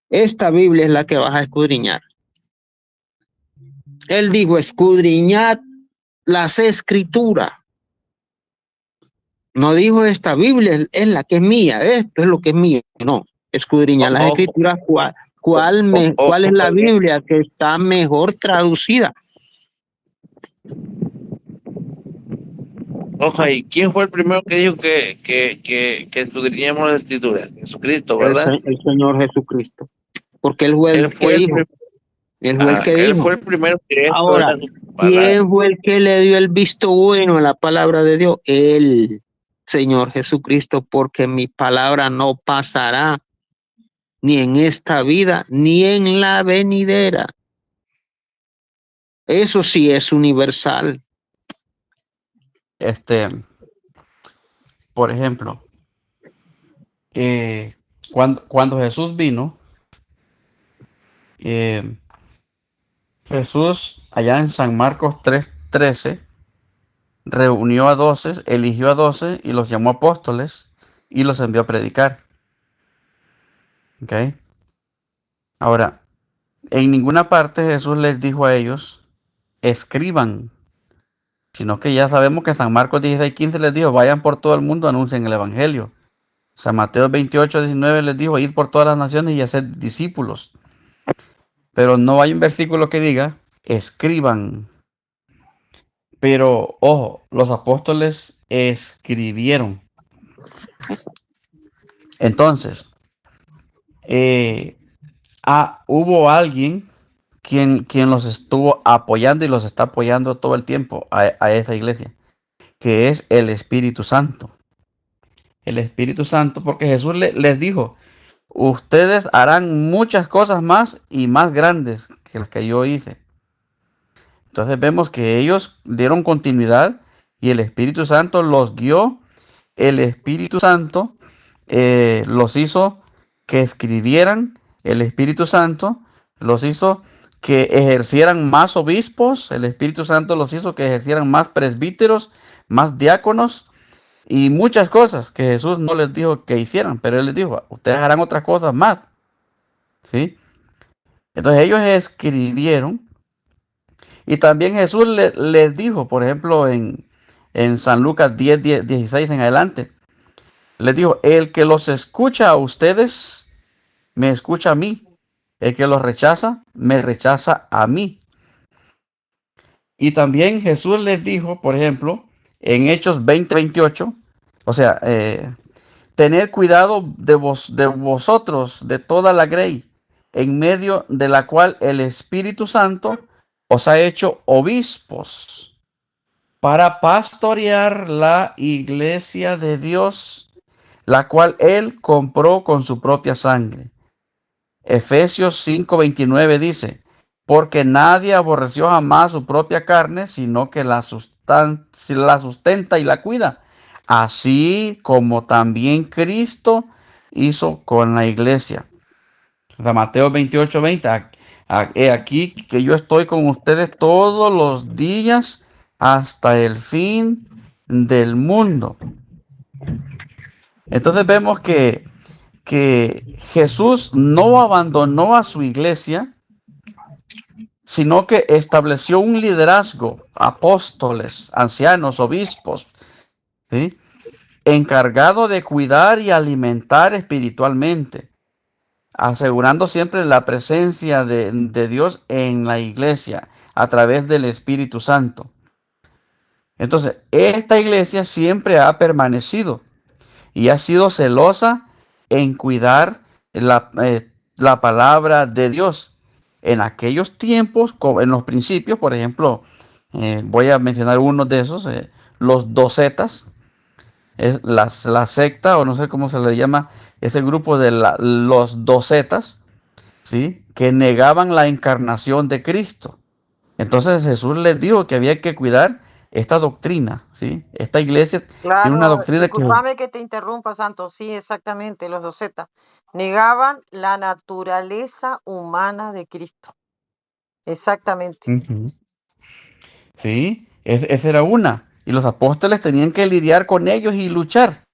esta Biblia es la que vas a escudriñar. Él dijo, escudriñad las escrituras. No dijo, esta Biblia es la que es mía, esto es lo que es mío. No, escudriñar las escrituras, ¿cuál es la Biblia que está mejor traducida? Ojo, ¿y quién fue el primero que dijo que escudriñemos las escrituras? Jesucristo, ¿verdad? El Señor Jesucristo. Porque él fue el que dijo. Él fue el que dijo. Él fue el primero que ahora, ¿quién fue el que le dio el visto bueno a la palabra de Dios? El Señor Jesucristo, porque mi palabra no pasará ni en esta vida ni en la venidera. Eso sí es universal. Por ejemplo, cuando Jesús vino, eh, Jesús allá en San Marcos 3:13 reunió a 12, eligió a 12 y los llamó apóstoles y los envió a predicar. ¿Ok? Ahora, en ninguna parte Jesús les dijo a ellos, escriban, sino que ya sabemos que San Marcos 16:15 les dijo, vayan por todo el mundo, anuncien el Evangelio. San Mateo 28:19 les dijo, id por todas las naciones y haced discípulos. Pero no hay un versículo que diga, escriban. Pero, ojo, los apóstoles escribieron. Entonces, hubo alguien quien los estuvo apoyando y los está apoyando todo el tiempo a esa iglesia, que es el Espíritu Santo. El Espíritu Santo, porque Jesús les dijo, ustedes harán muchas cosas más y más grandes que las que yo hice. Entonces vemos que ellos dieron continuidad y el Espíritu Santo los guió. El Espíritu Santo los hizo que escribieran. El Espíritu Santo los hizo que ejercieran más obispos. El Espíritu Santo los hizo que ejercieran más presbíteros, más diáconos y muchas cosas que Jesús no les dijo que hicieran, pero Él les dijo, ustedes harán otras cosas más. ¿Sí? Entonces ellos escribieron. Y también Jesús les dijo, por ejemplo, en San Lucas 10:16 en adelante, les dijo, el que los escucha a ustedes, me escucha a mí. El que los rechaza, me rechaza a mí. Y también Jesús les dijo, por ejemplo, en Hechos 20:28, o sea, tened cuidado de vosotros, de toda la grey, en medio de la cual el Espíritu Santo os ha hecho obispos para pastorear la iglesia de Dios, la cual Él compró con su propia sangre. Efesios 5:29 dice, porque nadie aborreció jamás su propia carne, sino que la sustenta y la cuida, así como también Cristo hizo con la iglesia. De Mateo 28:20, he aquí que yo estoy con ustedes todos los días hasta el fin del mundo. Entonces vemos que Jesús no abandonó a su iglesia, sino que estableció un liderazgo, apóstoles, ancianos, obispos, ¿sí?, encargado de cuidar y alimentar espiritualmente, asegurando siempre la presencia de Dios en la iglesia a través del Espíritu Santo. Entonces, esta iglesia siempre ha permanecido y ha sido celosa en cuidar la palabra de Dios. En aquellos tiempos, en los principios, por ejemplo, voy a mencionar uno de esos, los docetas, la secta, o no sé cómo se le llama, ese grupo de los docetas, ¿sí?, que negaban la encarnación de Cristo. Entonces Jesús les dijo que había que cuidar esta doctrina, ¿sí? Esta iglesia tiene una Claro, doctrina que... discúlpame que te interrumpa, Santo. Sí, exactamente, los docetas negaban la naturaleza humana de Cristo. Exactamente. Ujú. Sí, esa era una. Y los apóstoles tenían que lidiar con ellos y luchar.